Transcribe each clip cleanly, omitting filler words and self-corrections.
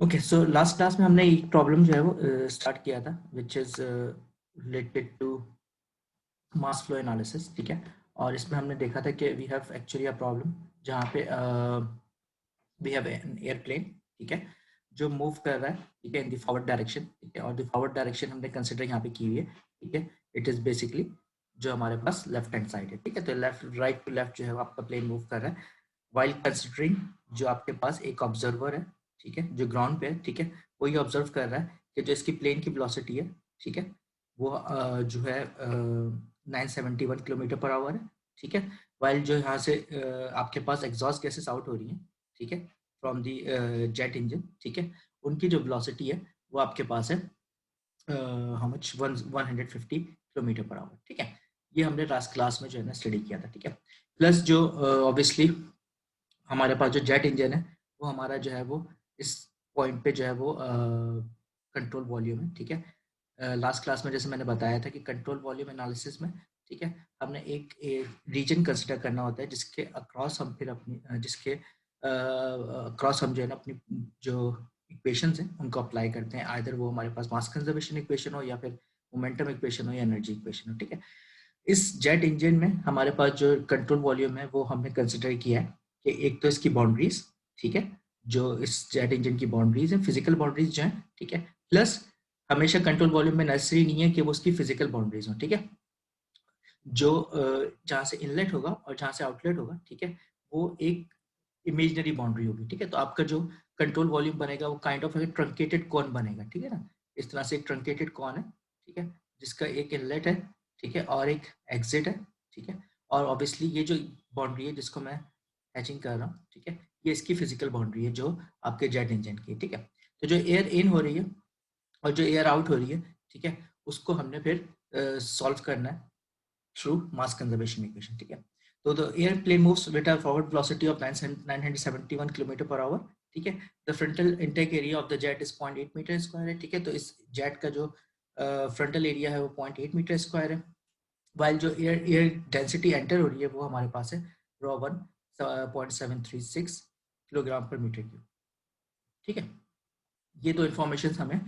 Okay, so last class में हमने एक प्रॉब्लम जो है वो स्टार्ट किया था, which is related to mass flow analysis. ठीक है, और इसमें हमने देखा था कि we have actually a problem जहाँ पे वी हैव एन एयरप्लेन, ठीक है, जो मूव कर रहा है, ठीक है, इन द फॉरवर्ड डायरेक्शन। ठीक है, और द फॉरवर्ड डायरेक्शन हमने कंसिडर यहाँ पे की हुई है। ठीक है, इट इज बेसिकली जो हमारे पास लेफ्ट हैंड साइड है। ठीक है, तो लेफ्ट राइट टू लेफ्ट जो है वो आपका प्लेन मूव कर रहा है, वाइल कंसिडरिंग जो आपके पास एक ऑब्जर्वर है, ठीक है, जो ग्राउंड पे है। ठीक है, वो ये ऑब्जर्व कर रहा है कि जो इसकी प्लेन की वेलोसिटी है, ठीक है, वो जो है 971 किलोमीटर पर आवर है। ठीक है, वाइल जो यहाँ से आपके पास एग्जॉस्ट गैसेस आउट हो रही हैं, ठीक है, फ्रॉम दी जेट इंजन। ठीक है, उनकी जो वेलोसिटी है वो आपके पास है how much 150 kilometre per hour. ठीक है, ये हमने लास्ट क्लास में जो है ना स्टडी किया था। ठीक है, प्लस जो ऑब्वियसली हमारे पास जो जेट इंजन है वो हमारा जो है वो इस पॉइंट पे जो है वो कंट्रोल वॉल्यूम है। ठीक है, लास्ट क्लास में जैसे मैंने बताया था कि कंट्रोल वॉल्यूम एनालिसिस में, ठीक है, हमने एक रीजन कंसिडर करना होता है जिसके अक्रॉस हम फिर अपनी जिसके अक्रॉस हम जो है ना अपनी जो इक्वेशंस हैं उनको अप्लाई करते हैं। आइदर वो हमारे पास मास कंजर्वेशन इक्वेशन हो या फिर मोमेंटम इक्वेशन हो या एनर्जी इक्वेशन हो। ठीक है, इस जेट इंजन में हमारे पास जो कंट्रोल वॉल्यूम है वो हमने कंसिडर किया है कि एक तो इसकी बाउंड्रीज, ठीक है, जो इस जेट इंजन की बाउंड्रीज है, फिजिकल बाउंड्रीज जो है, ठीक है, प्लस हमेशा कंट्रोल वॉल्यूम में नेसेसरी नहीं है कि वो उसकी फिजिकल बाउंड्रीज हो। ठीक है, जो जहाँ से इनलेट होगा और जहाँ से आउटलेट होगा, ठीक है, वो एक इमेजनरी बाउंड्री होगी। ठीक है, तो आपका जो कंट्रोल वॉल्यूम बनेगा वो काइंड ऑफ ट्रंकेटेड कॉन बनेगा। ठीक है ना, इस तरह से एक ट्रंकेटेड कॉन है, ठीक है, जिसका एक इनलेट है, ठीक है, और एक एग्जिट है। ठीक है, और ऑब्वियसली ये जो बाउंड्री है जिसको मैं हैचिंग कर रहा हूँ, ठीक है, ये इसकी फिजिकल बाउंड्री है जो आपके जेट इंजन की। ठीक है, तो जो एयर इन हो रही है और जो एयर आउट हो रही है, ठीक है, उसको हमने फिर सॉल्व करना है थ्रू मास कंजर्वेशन इक्वेशन। ठीक है, तो the airplane moves with a forward velocity of 971 kilometre per hour. ठीक है, the frontal intake area of the jet is 0.8 metre square है। ठीक है, तो इस जेट का जो फ्रंटल एरिया है वो 0.8 मीटर स्क्वायर है। वाइल जो एयर एयर डेंसिटी एंटर हो रही है वो हमारे पास है रॉ 1.736 किलोग्राम पर मीटर क्यूब। ठीक है, ये दो इन्फॉर्मेशन हमें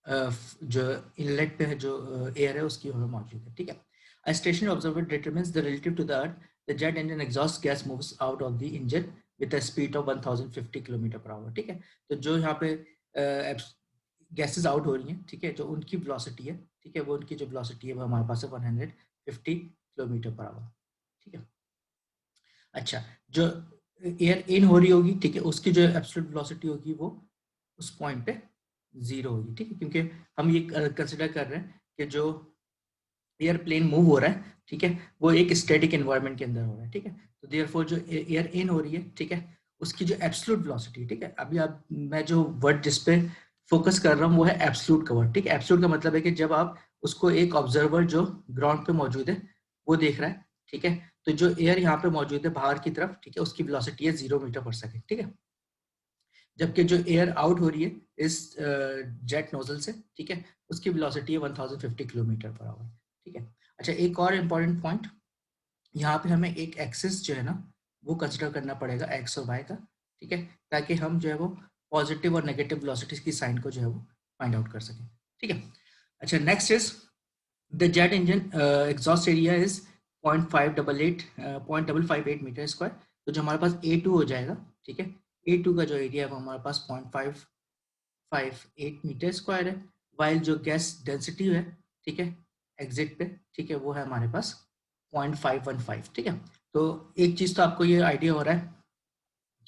जो इनलेट पे है जो एयर है उसकी हमें मौजूद है। ठीक है, a stationary observer determines the relative to the earth the jet engine exhaust gas moves out of the engine with a speed of 1050 kilometre per hour. ठीक है, तो जो यहाँ पे गैसेस आउट हो रही हैं, ठीक है, जो उनकी वेलोसिटी है, ठीक है, वो उनकी जो वेलोसिटी है वो हमारे पास है 150 किलोमीटर पर आवर। ठीक है, अच्छा, जो एयर इन हो रही होगी, ठीक है, उसकी जो एब्सोल्यूट वेलोसिटी होगी वो उस पॉइंट पे जीरो होगी। ठीक है, क्योंकि हम ये कंसिडर कर रहे हैं कि जो एयरप्लेन मूव हो रहा है, ठीक है, वो एक स्टैटिक एनवायरनमेंट के अंदर हो रहा है। ठीक है, तो देयरफॉर जो एयर इन हो रही है, ठीक है, उसकी जो एब्सोल्यूट वेलोसिटी, ठीक है, अभी आप मैं जो वर्ड जिस पे फोकस कर रहा हूँ वो है एब्सोल्यूट का वर्ड। ठीक है, एब्सोल्यूट का मतलब है कि जब आप उसको एक ऑब्जर्वर जो ग्राउंड पे मौजूद है वो देख रहा है, ठीक है, तो जो एयर यहाँ पे मौजूद है बाहर की तरफ, ठीक है, उसकी वेलोसिटी है 0 मीटर पर सेकेंड। ठीक है, जबकि जो एयर आउट हो रही है इस जेट नोजल से, ठीक है, उसकी वेलोसिटी है 1050 किलोमीटर पर आवर। ठीक है, अच्छा, एक और इम्पॉर्टेंट पॉइंट, यहाँ पे हमें एक एक्सिस जो है ना वो कंसिडर करना पड़ेगा एक्स और वाई का। ठीक है, ताकि हम जो है वो पॉजिटिव और नेगेटिव वेलोसिटीज की साइन को जो है वो फाइंड आउट कर सकें। ठीक है, अच्छा, next is the jet engine exhaust area is 0.588 metre square. तो जो हमारे पास A2 हो जाएगा, ठीक है, A2 का जो एरिया है वो हमारे पास 0.558 मीटर स्क्वायर है। वाइल जो गैस डेंसिटी है, ठीक है, एग्जिट पे, ठीक है, वो है हमारे पास 0.515। ठीक है, तो एक चीज तो आपको ये आइडिया हो रहा है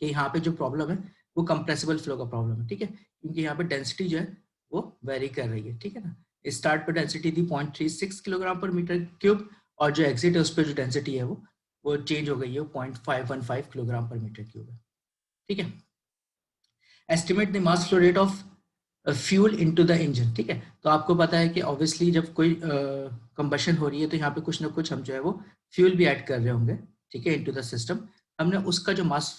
कि यहाँ पे जो प्रॉब्लम है वो कंप्रेसिबल फ्लो का प्रॉब्लम है। ठीक है, क्योंकि यहाँ पे डेंसिटी जो है वो वेरी कर रही है। ठीक है ना, स्टार्ट पे डेंसिटी थी 0.36 किलोग्राम पर मीटर क्यूब और जो एग्जिट है उस पर जो डेंसिटी है वो चेंज हो गई है, 0.515 किलोग्राम पर मीटर क्यूब है। ठीक है, estimate the mass flow rate of fuel into the engine. ठीक है, तो आपको पता है कि ऑब्वियसली जब कोई कंबशन हो रही है तो यहाँ पे कुछ ना कुछ हम जो है वो फ्यूल भी ऐड कर रहे होंगे, ठीक है, इनटू द सिस्टम। हमने उसका जो मास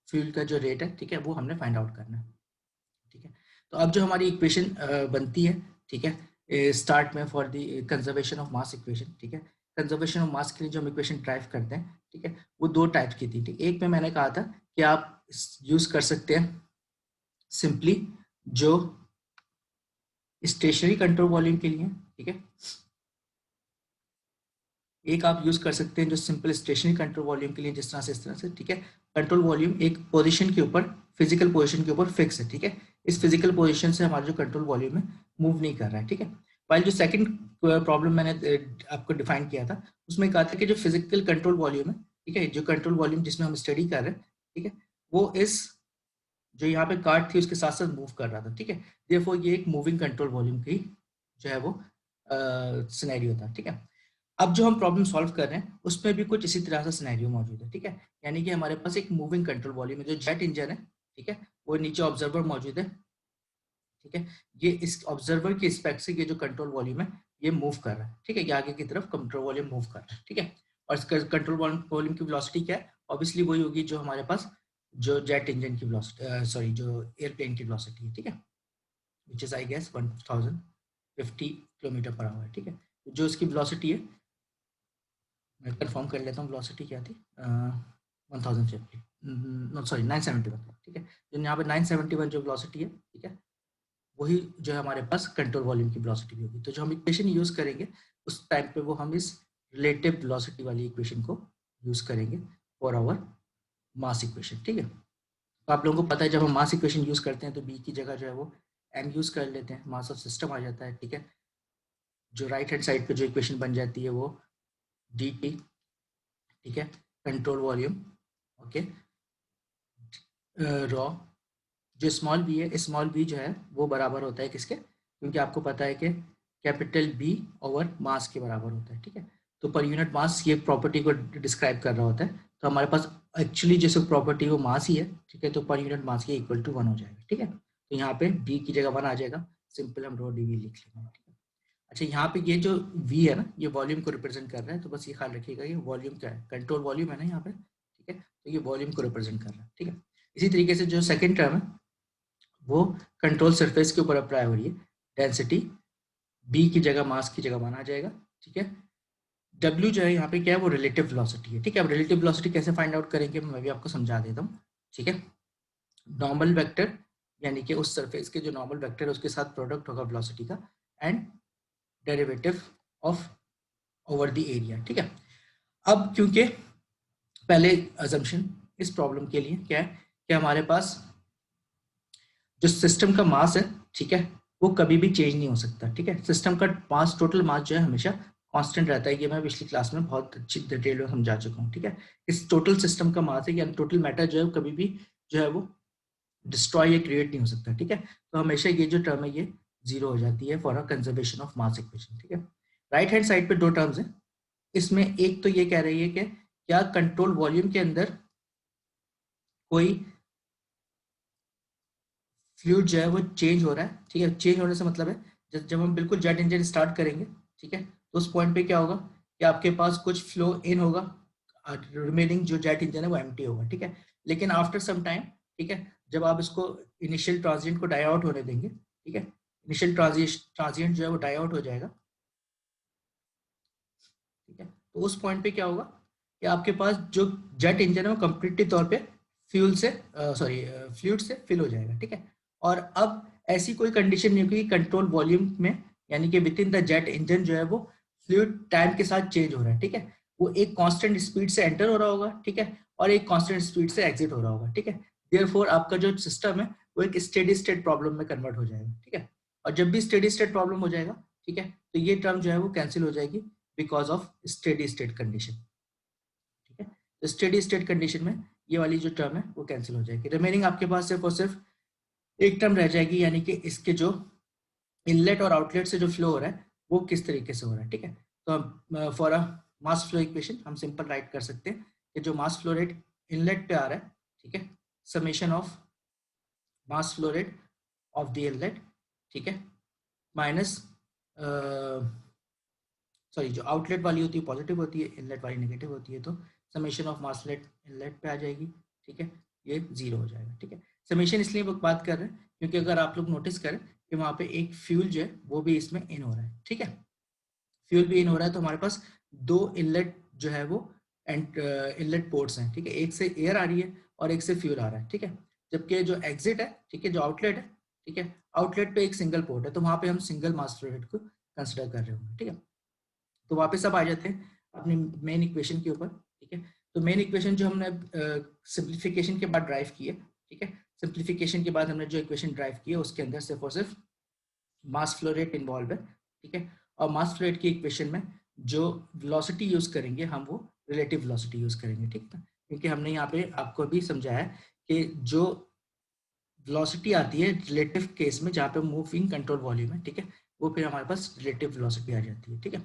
फ्यूल का जो रेट है, ठीक है, वो हमने फाइंड आउट करना है। ठीक है, तो अब जो हमारी इक्वेशन बनती है, ठीक है, स्टार्ट में for the conservation of mass equation, ठीक है, कंजर्वेशन ऑफ मास के लिए जो हम इक्वेशन ड्राइव करते हैं, ठीक है, वो दो टाइप की थी। ठीक, एक में मैंने कहा था कि आप यूज कर सकते हैं सिंपली जो स्टेशनरी कंट्रोल वॉल्यूम के लिए, ठीक है, एक आप यूज कर सकते हैं जो सिंपल स्टेशनरी कंट्रोल वॉल्यूम के लिए जिस तरह से, इस तरह से, ठीक है। कंट्रोल वॉल्यूम एक पोजीशन के ऊपर, फिजिकल पोजीशन के ऊपर फिक्स है, ठीक है। इस फिजिकल पोजीशन से हमारा जो कंट्रोल वॉल्यूम है मूव नहीं कर रहा है, ठीक है। वाइल जो सेकंड प्रॉब्लम मैंने आपको डिफाइन किया था उसमें कहा था कि जो फिजिकल कंट्रोल वॉल्यूम है, ठीक है, जो कंट्रोल वॉल्यूम जिसमें हम स्टडी कर रहे हैं, ठीक है, वो इस जो यहाँ पे कार्ड थी उसके साथ साथ मूव कर रहा था, ठीक है। देयरफॉर ये एक मूविंग कंट्रोल वॉल्यूम की जो है वो सिनेरियो था, ठीक है। अब जो हम प्रॉब्लम सॉल्व कर रहे हैं उसमें भी कुछ इसी तरह का सिनेरियो मौजूद है, ठीक है। यानी कि हमारे पास एक मूविंग कंट्रोल वॉल्यूम है, जो जेट इंजन है, ठीक है, वो नीचे ऑब्जर्वर मौजूद है, ठीक है। ये इस ऑब्जर्वर के रिस्पेक्ट से ये जो कंट्रोल वॉल्यूम है ये मूव कर रहा है, ठीक है, ये आगे की तरफ कंट्रोल वॉल्यूम मूव कर रहा है, ठीक है। और इसका कंट्रोल वॉल्यूम की वेलोसिटी क्या है, ऑब्वियसली वही होगी जो हमारे पास जो जेट इंजन की वेलोसिटी, सॉरी, जो एयरप्लेन की वेलोसिटी है, ठीक है, which is I guess 1050 kilometre per hour, ठीक है। जो इसकी वेलोसिटी है मैं कंफर्म कर लेता हूँ, वेलोसिटी क्या थी, 1050, नो सॉरी 971, ठीक है। जो यहाँ पे 971 जो वेलोसिटी है, ठीक है, वही जो है हमारे पास कंट्रोल वॉल्यूम की वेलोसिटी भी होगी। तो जो हम इक्वेशन यूज करेंगे उस टाइम पे वो हम इस रिलेटिव वेलोसिटी वाली इक्वेशन को यूज करेंगे फॉर आवर मास इक्वेशन, ठीक है। तो आप लोगों को पता है जब हम मास इक्वेशन यूज करते हैं तो बी की जगह जो है वो एम यूज कर लेते हैं, मास ऑफ सिस्टम आ जाता है, ठीक है। जो राइट हैंड साइड पे जो इक्वेशन बन जाती है वो डी टी, ठीक है, कंट्रोल वॉल्यूम, ओके, रॉ, जो स्मॉल बी है, स्मॉल बी जो है वो बराबर होता है किसके, क्योंकि आपको पता है कि कैपिटल बी ओवर मास के बराबर होता है, ठीक है। तो पर यूनिट मास ये प्रॉपर्टी को डिस्क्राइब कर रहा होता है, तो हमारे पास एक्चुअली जैसे प्रॉपर्टी वो मास ही है, ठीक है, तो पर यूनिट मास के इक्वल टू 1 हो जाएगा, ठीक है। तो यहाँ पे बी की जगह 1 आ जाएगा, सिंपल हम रो डी वी लिख लेंगे, ठीक है। अच्छा, यहाँ पे ये जो v है ना, ये वॉल्यूम को रिप्रेजेंट कर रहा है, तो बस ये ख्याल रखिएगा ये वॉल्यूम क्या है, कंट्रोल वॉल्यूम है ना यहाँ पे, ठीक है, तो ये वॉल्यूम को रिप्रेजेंट कर रहा है, ठीक है। इसी तरीके से जो सेकंड टर्म है वो कंट्रोल सरफेस के ऊपर अप्लाई हो रही है, डेंसिटी बी की जगह मास की जगह 1 आ जाएगा, ठीक है। डब्ल्यू जो है यहाँ पे क्या है, वो रिलेटिव वेलोसिटी है, ठीक है। अब रिलेटिव वेलोसिटी कैसे फाइंड आउट करेंगे मैं भी आपको समझा देता हूँ, ठीक है। नॉर्मल वेक्टर यानी कि उस सरफेस के जो नॉर्मल वेक्टर है उसके साथ प्रोडक्ट होगा वेलोसिटी का and derivative of over the area, ठीक है। अब क्योंकि पहले अजम्पशन इस प्रॉब्लम के लिए क्या है कि हमारे पास जो सिस्टम का मास है, ठीक है, वो कभी भी चेंज नहीं हो सकता, ठीक है। सिस्टम का मास, टोटल मास जो है हमेशा कांस्टेंट रहता है, ये मैं पिछली क्लास में बहुत अच्छी डिटेल में समझा चुका हूँ, ठीक है। इस टोटल सिस्टम का मास है यानी टोटल मैटर जो है कभी भी जो है वो डिस्ट्रॉय या क्रिएट नहीं हो सकता, ठीक है। तो हमेशा ये जो टर्म है ये 0 हो जाती है for a conservation of mass equation, ठीक है। राइट हैंड साइड पे दो टर्म्स हैं, इसमें एक तो ये कह रही है कि क्या कंट्रोल वॉल्यूम के अंदर कोई फ्लूइड जो है वो चेंज हो रहा है, ठीक है। चेंज होने से मतलब है जब हम बिल्कुल जेट इंजन स्टार्ट करेंगे, ठीक है, तो उस पॉइंट पे क्या होगा कि आपके पास कुछ फ्लो इन होगा, रिमेनिंग जो जेट इंजन है वो एम्प्टी होगा, ठीक है। लेकिन आफ्टर सम टाइम, ठीक है, जब आप इसको इनिशियल ट्रांजिएंट को डाई आउट होने देंगे, ठीक है, इनिशियल ट्रांजिएंट जो है वो डाई आउट हो जाएगा, ठीक है। तो उस पॉइंट पे क्या होगा कि आपके पास जो जेट इंजन है वो कंप्लीटली तौर पे फ्यूल से, सॉरी, फ्लूइड से फिल हो जाएगा, ठीक है। और अब ऐसी कोई कंडीशन नहीं होगी कंट्रोल वॉल्यूम में, यानी कि with in the jet engine जो है वो फ्लूइड टाइम के साथ चेंज हो रहा है, ठीक है। वो एक कांस्टेंट स्पीड से एंटर हो रहा होगा, ठीक है, और एक कांस्टेंट स्पीड से एग्जिट हो रहा होगा, ठीक है। देयरफॉर आपका जो सिस्टम है वो एक स्टेडी स्टेट प्रॉब्लम में कन्वर्ट हो जाएगा, ठीक है। और जब भी स्टेडी स्टेट प्रॉब्लम हो जाएगा, ठीक है, तो ये टर्म जो है वो कैंसिल हो जाएगी because of steady state condition, ठीक है। तो स्टेडी स्टेट कंडीशन में ये वाली जो टर्म है वो कैंसिल हो जाएगी, रिमेनिंग आपके पास सिर्फ और सिर्फ एक टर्म रह जाएगी, यानी कि इसके जो इनलेट और आउटलेट से जो फ्लो हो रहा है वो किस तरीके से हो रहा है, ठीक है। तो for a mass flow equation हम सिंपल राइट कर सकते हैं कि जो मास फ्लो रेट इनलेट पे आ रहा है, ठीक है, summation of mass flow rate of the inlet, ठीक है, माइनस, सॉरी, जो आउटलेट वाली होती है पॉजिटिव होती है, इनलेट वाली नेगेटिव होती है, तो समेशन ऑफ मास लेट इनलेट पे आ जाएगी, ठीक है, ये 0 हो जाएगा, ठीक है। समेशन इसलिए बात कर रहे हैं क्योंकि अगर आप लोग नोटिस करें कि वहां पे एक फ्यूल जो है वो भी इसमें इन हो रहा है, ठीक है, फ्यूल भी इन हो रहा है, तो हमारे पास दो इनलेट जो है वो इनलेट पोर्ट्स हैं, ठीक है, एक से एयर आ रही है और एक से फ्यूल आ रहा है, ठीक है। जबकि जो एग्जिट है, ठीक है, जो आउटलेट है, ठीक है, आउटलेट पे एक सिंगल पोर्ट है, तो वहां पे हम सिंगल मास फ्लो रेट को कंसिडर कर रहे होंगे, ठीक है। तो वापस अब आ जाते हैं अपनी मेन इक्वेशन के ऊपर, ठीक है। तो मेन इक्वेशन जो हमने सिंप्लीफिकेशन के बाद ड्राइव की है, ठीक है, सिंप्लीफिकेशन के बाद हमने जो इक्वेशन ड्राइव की है उसके अंदर सिर्फ और सिर्फ मास फ्लो रेट इन्वॉल्व है, ठीक है। और मास फ्लो रेट की इक्वेशन में जो वेलोसिटी यूज करेंगे हम वो रिलेटिव वेलोसिटी यूज करेंगे, ठीक है, क्योंकि हमने यहाँ पे आपको भी समझाया कि जो वेलोसिटी आती है रिलेटिव केस में जहाँ पे मूविंग कंट्रोल वॉल्यूम है, ठीक है, वो फिर हमारे पास रिलेटिव वेलोसिटी आ जाती है, ठीक है।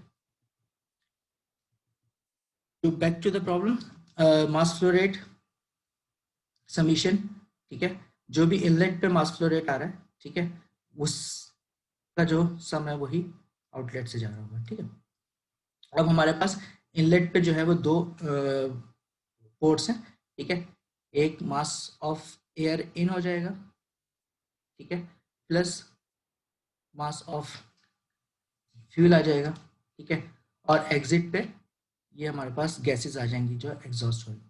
तो back to the problem, mass flow rate summation, ठीक है, जो भी इनलेट पे मास फ्लो रेट आ रहा है, ठीक है, उसका जो सम है वही आउटलेट से जा रहा होगा, ठीक है। अब हमारे पास इनलेट पे जो है वो दो पोर्ट्स हैं, ठीक है, एक मास ऑफ एयर इन हो जाएगा, ठीक है, प्लस मास ऑफ फ्यूल आ जाएगा, ठीक है, और एग्जिट पे ये हमारे पास गैसेस आ जाएंगी जो एग्जॉस्ट होगी,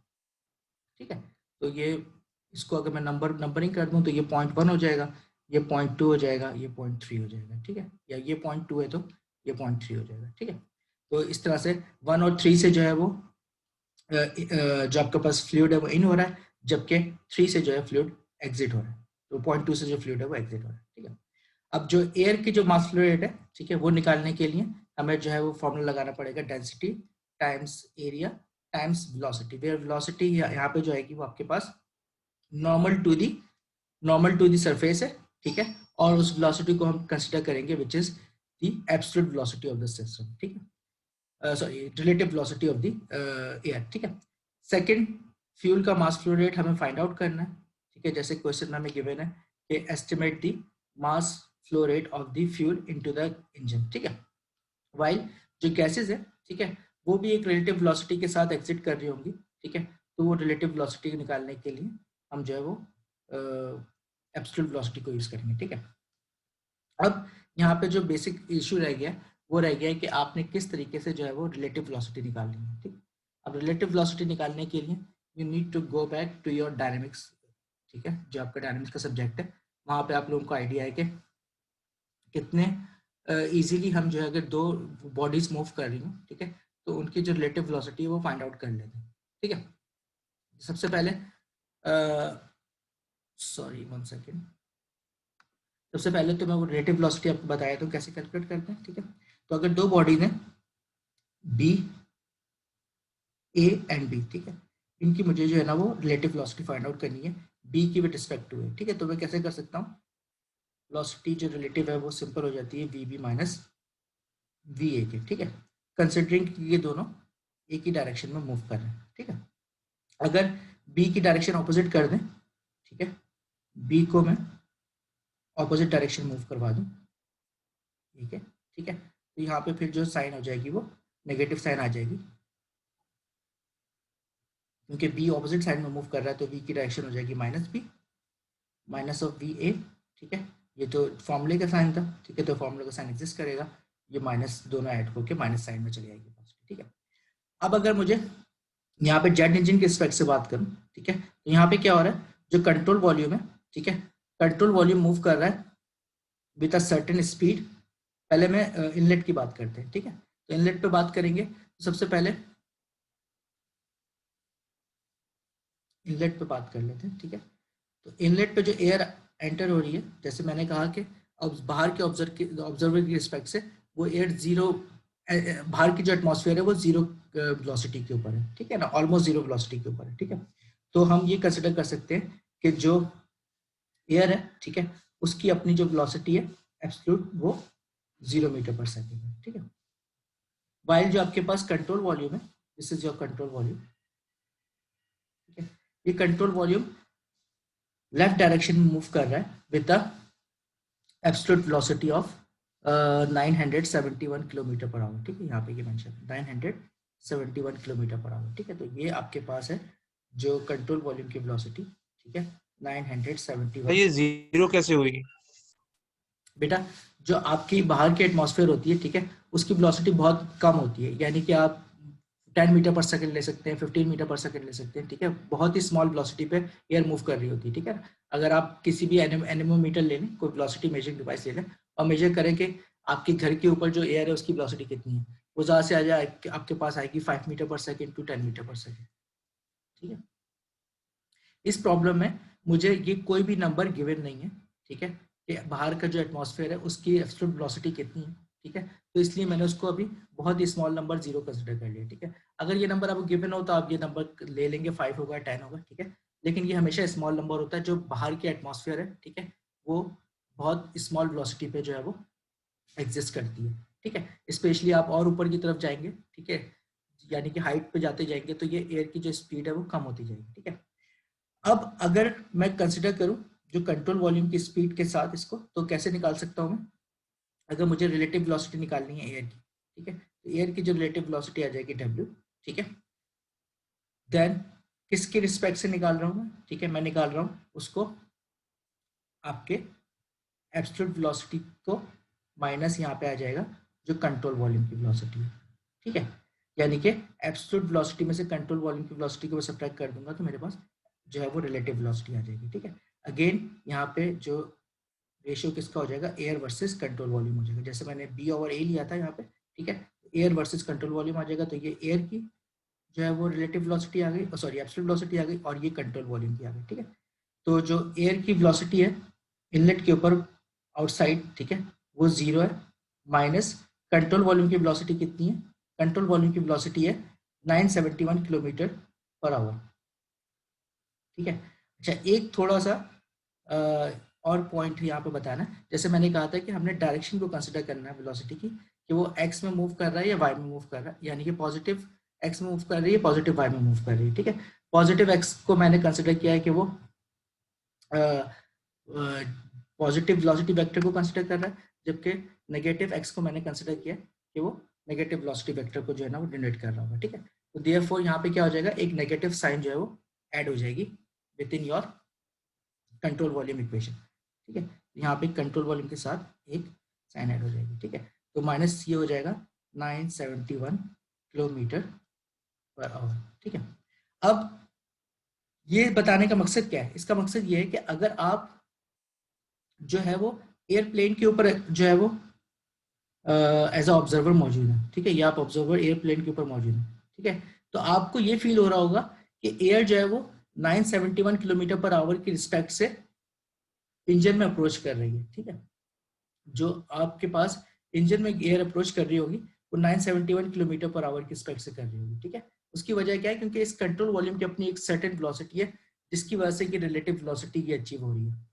ठीक है। तो ये इसको अगर मैं नंबरिंग कर दूं तो ये 0.1 हो जाएगा, ये 0.2 हो जाएगा, ये 0.3 हो जाएगा, ठीक है, या ये 0.2 है तो ये 0.3 हो जाएगा, ठीक है। तो इस तरह से 1 और 3 से जो है वो जो आपके पास फ्लूइड है वो इन हो रहा है, जबकि 3 से जो है फ्लूइड एग्जिट हो रहा है, तो 0.2 से जो फ्लूइड है वो एग्जिट हो रहा है, ठीक है। अब जो एयर की जो मास फ्लो रेट है, ठीक है, वो निकालने के लिए हमें जो है वो फॉर्मूला लगाना पड़ेगा density times area times velocity, where velocity यहाँ पे जो आएगी वो आपके पास नॉर्मल टू दी सरफेस है, ठीक है, और उस वेलोसिटी को हम कंसिडर करेंगे which is the absolute velocity of the system, ठीक है, sorry relative velocity of the air, ठीक है। सेकंड, फ्यूल का मास फ्लो रेट हमें फाइंड आउट करना है, ठीक है, जैसे क्वेश्चन में हमें गिवन है कि estimate the mass flow rate of the fuel into the engine, ठीक है। वाइल जो गैसेस है, ठीक है, वो भी एक रिलेटिव वेलोसिटी के साथ एग्जिट कर रही होंगी, ठीक है, तो वो रिलेटिव वेलोसिटी निकालने के लिए हम जो है वो एब्सोल्यूट वेलोसिटी को यूज करेंगे, ठीक है। अब यहाँ पे जो बेसिक इशू रह गया वो रह गया है कि आपने किस तरीके से जो है वो रिलेटिव वेलोसिटी निकालनी है, ठीक। अब रिलेटिव वेलोसिटी निकालने के लिए you need to go back to your dynamics, ठीक है, जो आपका डायनेमिक्स का सब्जेक्ट है, वहाँ पे आप लोगों को आइडिया है कि कितने इजीली हम जो है अगर दो बॉडीज मूव कर रही हूँ, ठीक है, तो उनकी जो रिलेटिव वेलोसिटी है वो फाइंड आउट कर लेते हैं, ठीक है। सबसे पहले सॉरी 1 सेकेंड, सबसे पहले तो मैं वो रिलेटिव वेलोसिटी आपको बताया तो कैसे कैलकुलेट करते हैं, ठीक है। तो अगर दो बॉडी ने बी ए एंड बी, ठीक है, इनकी मुझे जो है ना वो रिलेटिव वेलोसिटी फाइंड आउट करनी है बी की विद रिस्पेक्ट टू ए, ठीक है। तो मैं कैसे कर सकता हूँ, वेलोसिटी जो रिलेटिव है वो सिंपल हो जाती है V B minus V A के, ठीक है, कंसिडरिंग ये दोनों एक ही डायरेक्शन में मूव कर रहे हैं, ठीक है। अगर बी की डायरेक्शन ऑपोजिट कर दें, ठीक है, बी को मैं ऑपोजिट डायरेक्शन मूव करवा दूं, ठीक है, ठीक है, तो यहाँ पे फिर जो साइन हो जाएगी वो नेगेटिव साइन आ जाएगी, क्योंकि बी ऑपोजिट साइड में मूव कर रहा है, तो वी की डायरेक्शन हो जाएगी minus B minus of V A, ठीक है। ये तो फॉर्मूले का साइन था, ठीक है, तो फॉर्मूले का साइन एग्जिस्ट करेगा, ये माइनस दोनों ऐड होकर माइनस साइन में चली जाएगी, ठीक है। अब अगर मुझे यहाँ पे जेट इंजन के रिस्पेक्ट से बात करूँ, ठीक है, तो यहाँ पे क्या हो रहा है, जो कंट्रोल वॉल्यूम है, ठीक है, कंट्रोल वॉल्यूम मूव कर रहा है विद अ सर्टेन स्पीड। पहले मैं इनलेट की बात करते हैं, ठीक है, तो इनलेट पे बात करेंगे, तो सबसे पहले इनलेट पे बात कर लेते हैं, ठीक है। तो इनलेट पे जो एयर एंटर हो रही है, जैसे मैंने कहा कि अब बाहर के ऑब्जर्वर की रिस्पेक्ट से वो एयर जीरो, बाहर की जो एटमॉस्फेयर है वो जीरो वेलोसिटी के ऊपर है, ठीक है ना, ऑलमोस्ट जीरो वेलोसिटी के ऊपर है, ठीक है। तो हम ये कंसिडर कर सकते हैं कि जो एयर है, ठीक है, उसकी अपनी जो वेलोसिटी है एब्सोल्यूट वो 0 मीटर पर सेकेंड है, ठीक है। वाइल जो आपके पास कंट्रोल वॉल्यूम है, this is your control volume, ठीक है, ये कंट्रोल वॉल्यूम लेफ्ट डायरेक्शन में मूव कर रहा है with the absolute velocity of 971 kilometre per hour, ठीक है, यहाँ पे ये मेंशन 971 किलोमीटर पर आवर, ठीक है। तो ये आपके पास है जो कंट्रोल वॉल्यूम की वेलोसिटी, ठीक है, 971। ये जीरो कैसे हुई बेटा, जो आपकी बाहर की एटमॉस्फेयर होती है, ठीक है, उसकी वेलोसिटी बहुत कम होती है, यानी कि आप 10 मीटर पर सेकंड ले सकते हैं, 15 मीटर पर सेकंड ले सकते हैं, ठीक है। बहुत ही स्मॉल वेलोसिटी पे एयर मूव कर रही होती है, ठीक है। अगर आप किसी भी एनेमोमीटर ले लें, कोई वेलोसिटी मेजरिंग डिवाइस ले लें और मेजर करें कि आपके घर के ऊपर जो एयर है उसकी वेलोसिटी कितनी है, वो ज़्यादा से ज़्यादा आपके पास आएगी 5 मीटर पर सेकंड टू 10 मीटर पर सेकंड, ठीक है। इस प्रॉब्लम में मुझे ये कोई भी नंबर गिवन नहीं है, ठीक है, कि बाहर का जो एटमॉस्फेयर है उसकी एब्सोल्यूट वेलोसिटी कितनी है, ठीक है। तो इसलिए मैंने उसको अभी बहुत ही स्मॉल नंबर 0 कंसिडर कर लिया, ठीक है। अगर ये नंबर आपको गिवन हो तो आप ये नंबर ले लेंगे, 5 होगा, 10 होगा, ठीक है। लेकिन ये हमेशा स्मॉल नंबर होता है, जो बाहर की एटमॉस्फेयर है, ठीक है, वो बहुत स्मॉल वेलोसिटी पे जो है वो एग्जिस्ट करती है, ठीक है। स्पेशली आप और ऊपर की तरफ जाएंगे, ठीक है, यानी कि हाइट पे जाते जाएंगे तो ये एयर की जो स्पीड है वो कम होती जाएगी, ठीक है। अब अगर मैं कंसिडर करूं जो कंट्रोल वॉल्यूम की स्पीड के साथ इसको, तो कैसे निकाल सकता हूं मैं? अगर मुझे रिलेटिव वेलोसिटी निकालनी है एयर की, ठीक है, तो एयर की जो रिलेटिव वेलोसिटी आ जाएगी W, ठीक है। देन किसके रिस्पेक्ट से निकाल रहा हूं मैं, ठीक है, मैं निकाल रहा हूं उसको आपके एब्सोल्यूट वेलोसिटी को माइनस यहाँ पे आ जाएगा जो कंट्रोल वॉल्यूम की वेलोसिटी है, ठीक है। यानी कि एब्सोल्यूट वेलोसिटी में से कंट्रोल वॉल्यूम की वेलोसिटी को सब्ट्रैक्ट कर दूंगा तो मेरे पास जो है वो रिलेटिव वेलोसिटी आ जाएगी, ठीक है। अगेन यहाँ पे जो रेशियो किसका हो जाएगा, एयर वर्सेस कंट्रोल वॉल्यूम हो जाएगा। जैसे मैंने B/A लिया था यहाँ पे, ठीक है, एयर वर्सेस कंट्रोल वॉल्यूम आ जाएगा, तो ये एयर की जो है वो रिलेटिव वेलोसिटी आ गई, सॉरी एब्सोल्यूट वेलोसिटी आ गई, और ये कंट्रोल वॉल्यूम की आ गई, ठीक है। तो जो एयर की वेलोसिटी है इनलेट के ऊपर आउटसाइड, ठीक है, वो 0 है, माइनस कंट्रोल वॉल्यूम की वेलोसिटी कितनी है, कंट्रोल वॉल्यूम की वेलोसिटी है 971 किलोमीटर पर आवर, ठीक है। अच्छा, एक थोड़ा सा और पॉइंट यहाँ पे बताना, जैसे मैंने कहा था कि हमने डायरेक्शन को कंसिडर करना है वेलोसिटी की, कि वो एक्स में मूव कर रहा है या वाई में मूव कर रहा है, यानी कि पॉजिटिव एक्स में मूव कर रही है, पॉजिटिव वाई में मूव कर रही है, ठीक है। पॉजिटिव एक्स को मैंने कंसिडर किया है कि वो पॉजिटिव वेलोसिटी वेक्टर को कंसिडर कर रहा है, जबकि नेगेटिव एक्स को मैंने कंसिडर किया कि वो नेगेटिव वेलोसिटी वेक्टर को जो है ना वो डिनोट कर रहा होगा, ठीक है। तो देयरफॉर यहाँ पे क्या हो जाएगा, एक नेगेटिव साइन जो है वो ऐड हो जाएगी with in your control volume equation, ठीक है। यहाँ पे कंट्रोल वॉल्यूम के साथ एक साइन ऐड हो जाएगी, ठीक है। तो माइनस ये हो जाएगा 971 किलोमीटर पर आवर, ठीक है। अब ये बताने का मकसद क्या है, इसका मकसद ये है कि अगर आप जो है वो एयरप्लेन के ऊपर जो है वो एज अ ऑब्जर्वर मौजूद है, ठीक है, या आप ऑब्जर्वर एयरप्लेन के ऊपर मौजूद है, ठीक है, तो आपको ये फील हो रहा होगा कि एयर जो है वो 971 किलोमीटर पर आवर की रिस्पेक्ट से इंजन में अप्रोच कर रही है, ठीक है। जो आपके पास इंजन में एयर अप्रोच कर रही होगी वो 971 किलोमीटर पर आवर की स्पीड से कर रही होगी, ठीक है। उसकी वजह क्या है, क्योंकि इस कंट्रोल वॉल्यूम की अपनी एक सर्टेन वेलोसिटी है जिसकी वजह से कि रिलेटिव वेलोसिटी की अचीव हो रही है।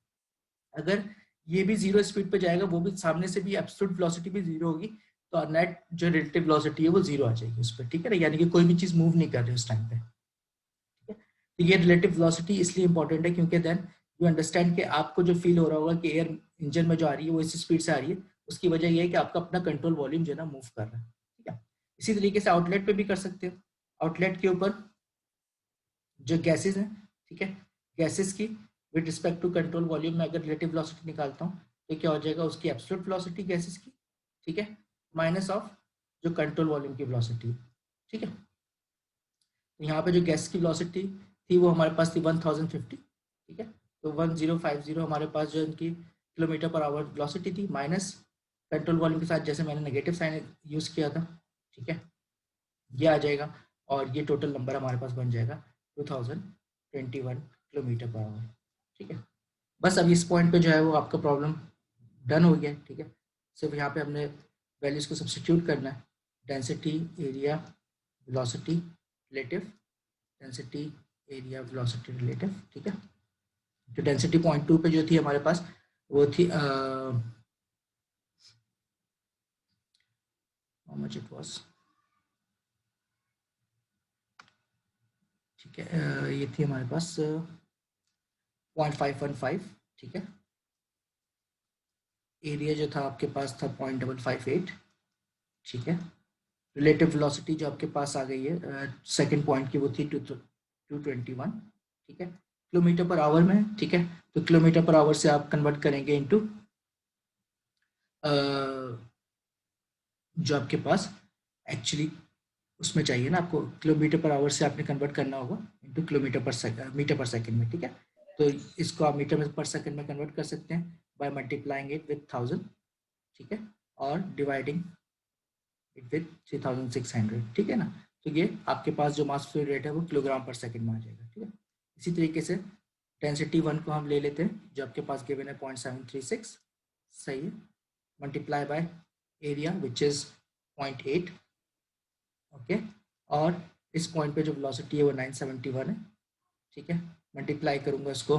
अगर ये भी 0 स्पीड पे जाएगा, वो भी सामने से भी एब्सोल्यूट वेलोसिटी भी 0 होगी, तो नेट जो रिलेटिव वेलोसिटी है वो 0 आ जाएगी उस पर, ठीक है ना, यानी कि कोई भी चीज मूव नहीं कर रही उस टाइम पे, ठीक है। तो ये रिलेटिव वेलोसिटी इसलिए इंपॉर्टेंट है क्योंकि देन यू अंडरस्टैंड कि आपको जो फील हो रहा होगा कि एयर इंजन में जो आ रही है वो इस स्पीड से आ रही है, उसकी वजह यह है कि आपका अपना कंट्रोल वॉल्यूम जो है ना मूव कर रहा है, ठीक है। इसी तरीके से आउटलेट पे भी कर सकते हो। आउटलेट के ऊपर जो गैसेज हैं, ठीक है, गैसेज की with respect to control volume में अगर रिलेटिव वेलोसिटी निकालता हूँ तो क्या हो जाएगा, उसकी एब्सोल्यूट वेलोसिटी गैसेज की, ठीक है, माइनस ऑफ जो कंट्रोल वॉल्यूम की वेलोसिटी, ठीक है। तो यहाँ पे जो गैस की वेलोसिटी थी वो हमारे पास थी 1050, ठीक है। तो 1050 हमारे पास जो इनकी किलोमीटर पर आवर वेलोसिटी थी, माइनस कंट्रोल वॉल्यूम के साथ जैसे मैंने नेगेटिव साइन यूज़ किया था, ठीक है, ये आ जाएगा और ये टोटल नंबर हमारे पास बन जाएगा 2021 किलोमीटर पर आवर, ठीक है। बस अब इस पॉइंट पे जो है वो आपका प्रॉब्लम डन हो गया, ठीक है। सिर्फ यहाँ पे हमने वैल्यूज़ को सब्स्टिट्यूट करना है, density, area, velocity, relative, density, area, velocity, relative, ठीक है। तो डेंसिटी पॉइंट 2 पे जो थी हमारे पास वो थी how much it was, ठीक है, ये थी हमारे पास 0.515, ठीक है। एरिया जो था आपके पास था 0.558, ठीक है। रिलेटिव वेलोसिटी जो आपके पास आ गई है सेकंड पॉइंट की वो थी 221, ठीक है, किलोमीटर पर आवर में, ठीक है। तो किलोमीटर पर आवर से आप कन्वर्ट करेंगे इनटू जो आपके पास एक्चुअली उसमें चाहिए ना आपको, किलोमीटर पर आवर से आपने कन्वर्ट करना होगा इनटू किलोमीटर पर सेकंड, मीटर पर सेकंड में, ठीक है। तो इसको आप मीटर में पर सेकंड में कन्वर्ट कर सकते हैं बाय मल्टीप्लाइंग इट विथ 1000, ठीक है, और डिवाइडिंग इट विथ 3600, ठीक है ना। तो ये आपके पास जो मास फ्लो रेट है वो किलोग्राम पर सेकंड में आ जाएगा, ठीक है। इसी तरीके से डेंसिटी 1 को हम ले लेते हैं जो आपके पास गिवन है 0.736, सही है, multiply by area which is 0.8, okay. और इस पॉइंट पे जो वेलोसिटी है वो 971 है, ठीक है। मल्टीप्लाई करूंगा इसको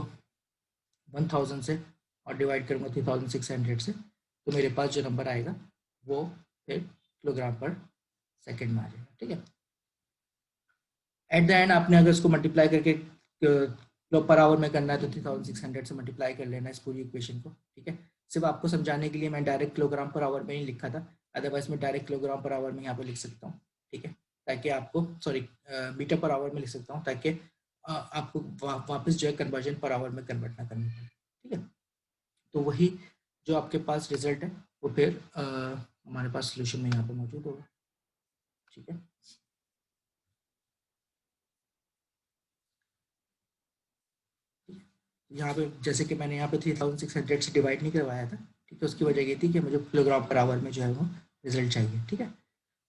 1000 से और डिवाइड करूंगा 3600 से, तो मेरे पास जो नंबर आएगा वो फिर किलोग्राम पर सेकेंड में आ जाएगा, ठीक है। एट द एंड आपने अगर इसको मल्टीप्लाई करके किलो पर आवर में करना है तो 3600 से मल्टीप्लाई कर लेना इस पूरी इक्वेशन को, ठीक है। सिर्फ आपको समझाने के लिए मैं डायरेक्ट किलोग्राम पर आवर में ही लिखा था, अदरवाइज मैं डायरेक्ट किलोग्राम पर आवर में यहाँ पे लिख सकता हूँ, ठीक है, ताकि आपको सॉरी मीटर पर आवर में लिख सकता हूँ ताकि आपको वापस जो है कन्वर्जन पर आवर में कन्वर्ट ना करनी पड़े, ठीक है। तो वही जो आपके पास रिजल्ट है वो फिर हमारे पास सोल्यूशन में यहाँ पे मौजूद होगा, ठीक है। यहाँ पे जैसे कि मैंने यहाँ पे 3600 से डिवाइड नहीं करवाया था, ठीक है, उसकी वजह ये थी कि मुझे किलोग्राम पर आवर में जो है वो रिजल्ट चाहिए, ठीक है।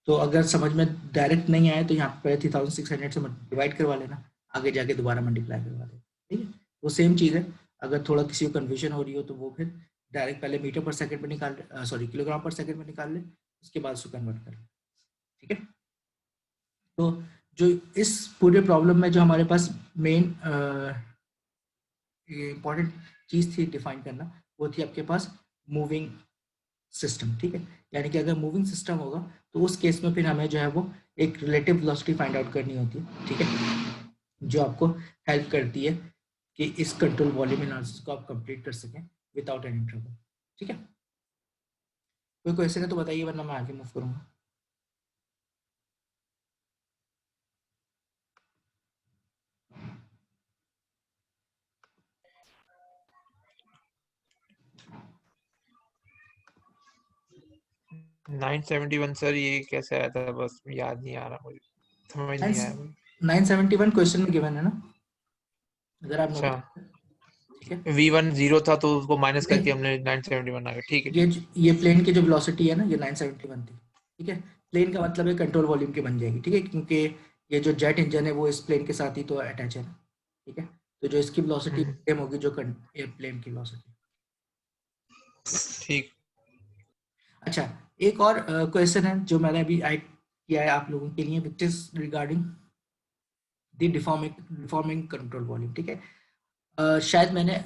तो अगर समझ में डायरेक्ट नहीं आए तो यहाँ पे पहले 3600 से डिवाइड करवा लेना, आगे जाके दोबारा मल्टीप्लाई करवा देना, ठीक है। वो सेम चीज़ है, अगर थोड़ा किसी को कन्फ्यूजन हो रही हो तो वो फिर डायरेक्ट पहले मीटर पर सेकंड में निकाल सॉरी किलोग्राम पर सेकंड में निकाल ले, उसके बाद उसको कन्वर्ट कर ले, ठीक है। तो जो इस पूरे प्रॉब्लम में जो हमारे पास मेन इम्पॉर्टेंट चीज़ थी डिफाइन करना, वो थी आपके पास मूविंग सिस्टम, ठीक है। यानी कि अगर मूविंग सिस्टम होगा तो उस केस में फिर हमें जो है वो एक रिलेटिव वेलोसिटी फाइंड आउट करनी होती है, ठीक है, जो आपको हेल्प करती है कि इस कंट्रोल वॉल्यूम एनालिसिस को आप कंप्लीट कर सकें विदाउट एनी ट्रबल, ठीक है। कोई क्वेश्चन है तो बताइए वरना मैं आगे मूव करूंगा। नाइन 971 सर, ये कैसे आया था? बस याद नहीं आ रहा, मुझे समझ नहीं आया मुझे। 971 क्वेश्चन में गिवन है ना, अगर आप अच्छा, नोटिस, ठीक है। V1 0 था तो उसको माइनस करके नहीं, हमने 971 आ गया, ठीक है ये ठीक है। ये प्लेन की जो वेलोसिटी है ना ये 971 थी, ठीक है। प्लेन का मतलब है कंट्रोल वॉल्यूम की बन जाएगी, ठीक है, क्योंकि ये जो जेट इंजन है वो इस प्लेन के साथ ही तो अटैच है ना, ठीक है। तो जो इसकी वेलोसिटी हम्म, सेम होगी जो एयरप्लेन की वेलोसिटी। ठीक। अच्छा, एक और क्वेश्चन है जो मैंने अभी ऐड किया है आप लोगों के लिए, which is regarding the deforming control volume, ठीक है। शायद मैंने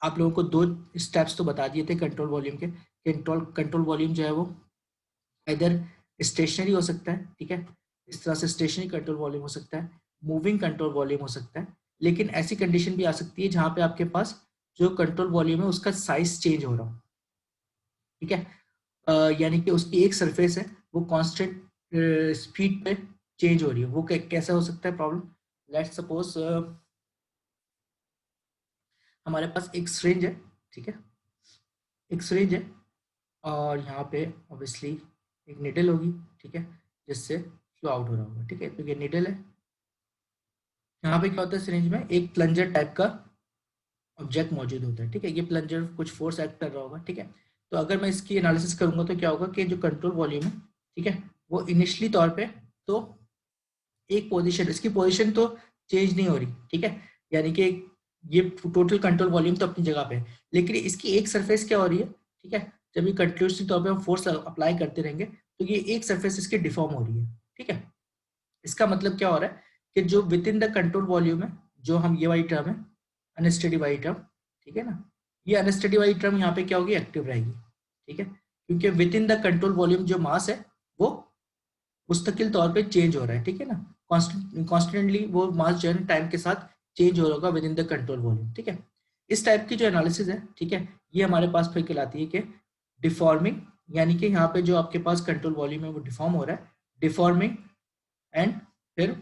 आप लोगों को 2 स्टेप्स तो बता दिए थे कंट्रोल वॉल्यूम के। कंट्रोल वॉल्यूम जो है वो इधर स्टेशनरी हो सकता है, ठीक है, इस तरह से स्टेशनरी कंट्रोल वॉल्यूम हो सकता है, मूविंग कंट्रोल वॉल्यूम हो सकता है, लेकिन ऐसी कंडीशन भी आ सकती है जहां पे आपके पास जो कंट्रोल वॉल्यूम है उसका साइज चेंज हो रहा हो, ठीक है। यानी कि उसकी एक सरफेस है वो कांस्टेंट स्पीड पे चेंज हो रही है, वो कैसे हो सकता है प्रॉब्लम। लेट्स सपोज हमारे पास एक सिरिंज है, ठीक है, एक सिरिंज है और यहाँ पे ऑब्वियसली एक निडल होगी, ठीक है, जिससे फ्लो आउट हो रहा होगा, ठीक है। तो ये निडल है, यहाँ पे क्या होता है सिरिंज में एक प्लंजर टाइप का ऑब्जेक्ट मौजूद होता है, ठीक है। ये प्लंजर कुछ फोर्स एक्ट कर रहा होगा, ठीक है। तो अगर मैं इसकी एनालिसिस करूंगा तो क्या होगा कि जो कंट्रोल वॉल्यूम है, ठीक है, वो इनिशियली तौर पे तो एक पोजीशन, इसकी पोजीशन तो चेंज नहीं हो रही, ठीक है, यानी कि ये टोटल कंट्रोल वॉल्यूम तो अपनी जगह पे है, लेकिन इसकी एक सरफेस क्या हो रही है, ठीक है। जब ये कंटिन्यूसली तौर पे हम फोर्स अप्लाई करते रहेंगे तो ये एक सरफेस इसकी डिफॉर्म हो रही है, ठीक है। इसका मतलब क्या हो रहा है कि जो with in the control volume है, जो हम ये वाली टर्म है अनस्टेडी वाली टर्म, ठीक है ना, ये अनस्टेडी वाली टर्म यहाँ पे क्या होगी, एक्टिव रहेगी, ठीक है, क्योंकि with in the control volume जो मास है वो मुस्तकिल तौर पे चेंज हो रहा है, ठीक है ना, कॉन्स्टेंटली वो मास जो है टाइम के साथ चेंज हो रहा होगा with in the control volume, ठीक है। इस टाइप की जो एनालिसिस है, ठीक है, ये हमारे पास फिर कहलाती है कि डिफॉर्मिंग, यानी कि यहाँ पे जो आपके पास कंट्रोल वॉल्यूम है वो डिफॉर्म हो रहा है, डिफॉर्मिंग एंड फिर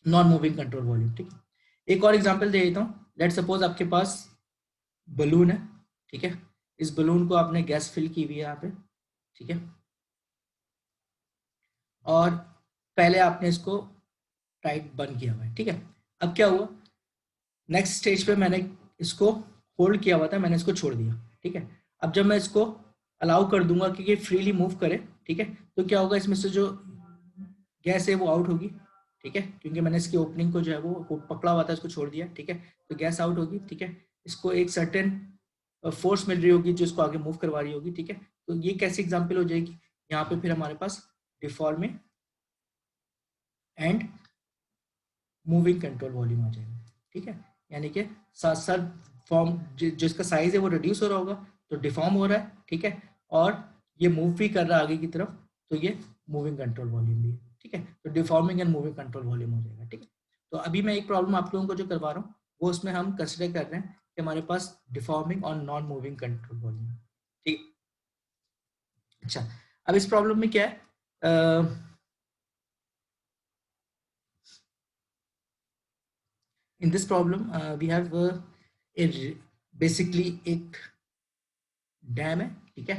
नॉन मूविंग कंट्रोल वॉल्यूम, ठीक है। एक और एग्जांपल दे देता हूँ, लेट सपोज आपके पास बलून है, ठीक है, इस बलून को आपने गैस फिल की हुई है यहाँ पे, ठीक है, और पहले आपने इसको टाइट बंद किया हुआ है, ठीक है। अब क्या हुआ, नेक्स्ट स्टेज पे मैंने इसको होल्ड किया हुआ था, मैंने इसको छोड़ दिया, ठीक है। अब जब मैं इसको अलाउ कर दूंगा कि ये फ्रीली मूव करे, ठीक है, तो क्या होगा, इसमें से जो गैस है वो आउट होगी, ठीक है, क्योंकि मैंने इसकी ओपनिंग को जो है वो पकड़ा हुआ था, इसको छोड़ दिया, ठीक है, तो गैस आउट होगी, ठीक है। इसको एक सर्टेन फोर्स मिल रही होगी जो इसको आगे मूव करवा रही होगी, ठीक है। तो ये कैसी एग्जांपल हो जाएगी, यहाँ पे फिर हमारे पास deforming and moving control volume आ जाएगा, ठीक है। यानी कि साथ साथ फॉर्म जिसका साइज है वो रिड्यूस हो रहा होगा, तो डिफॉर्म हो रहा है, ठीक है, और ये मूव भी कर रहा है आगे की तरफ, तो ये मूविंग कंट्रोल वॉल्यूम भी है, ठीक है। तो deforming and moving control volume हो जाएगा, ठीक है। तो अभी मैं एक प्रॉब्लम आप लोगों को जो करवा रहा हूँ वो उसमें हम कंसिडर कर रहे हैं कि हमारे पास डिफॉर्मिंग और नॉन मूविंग कंट्रोल वॉल्यूम, ठीक। अच्छा, अब इस प्रॉब्लम में क्या है, in this problem we have basically एक डैम है, ठीक है।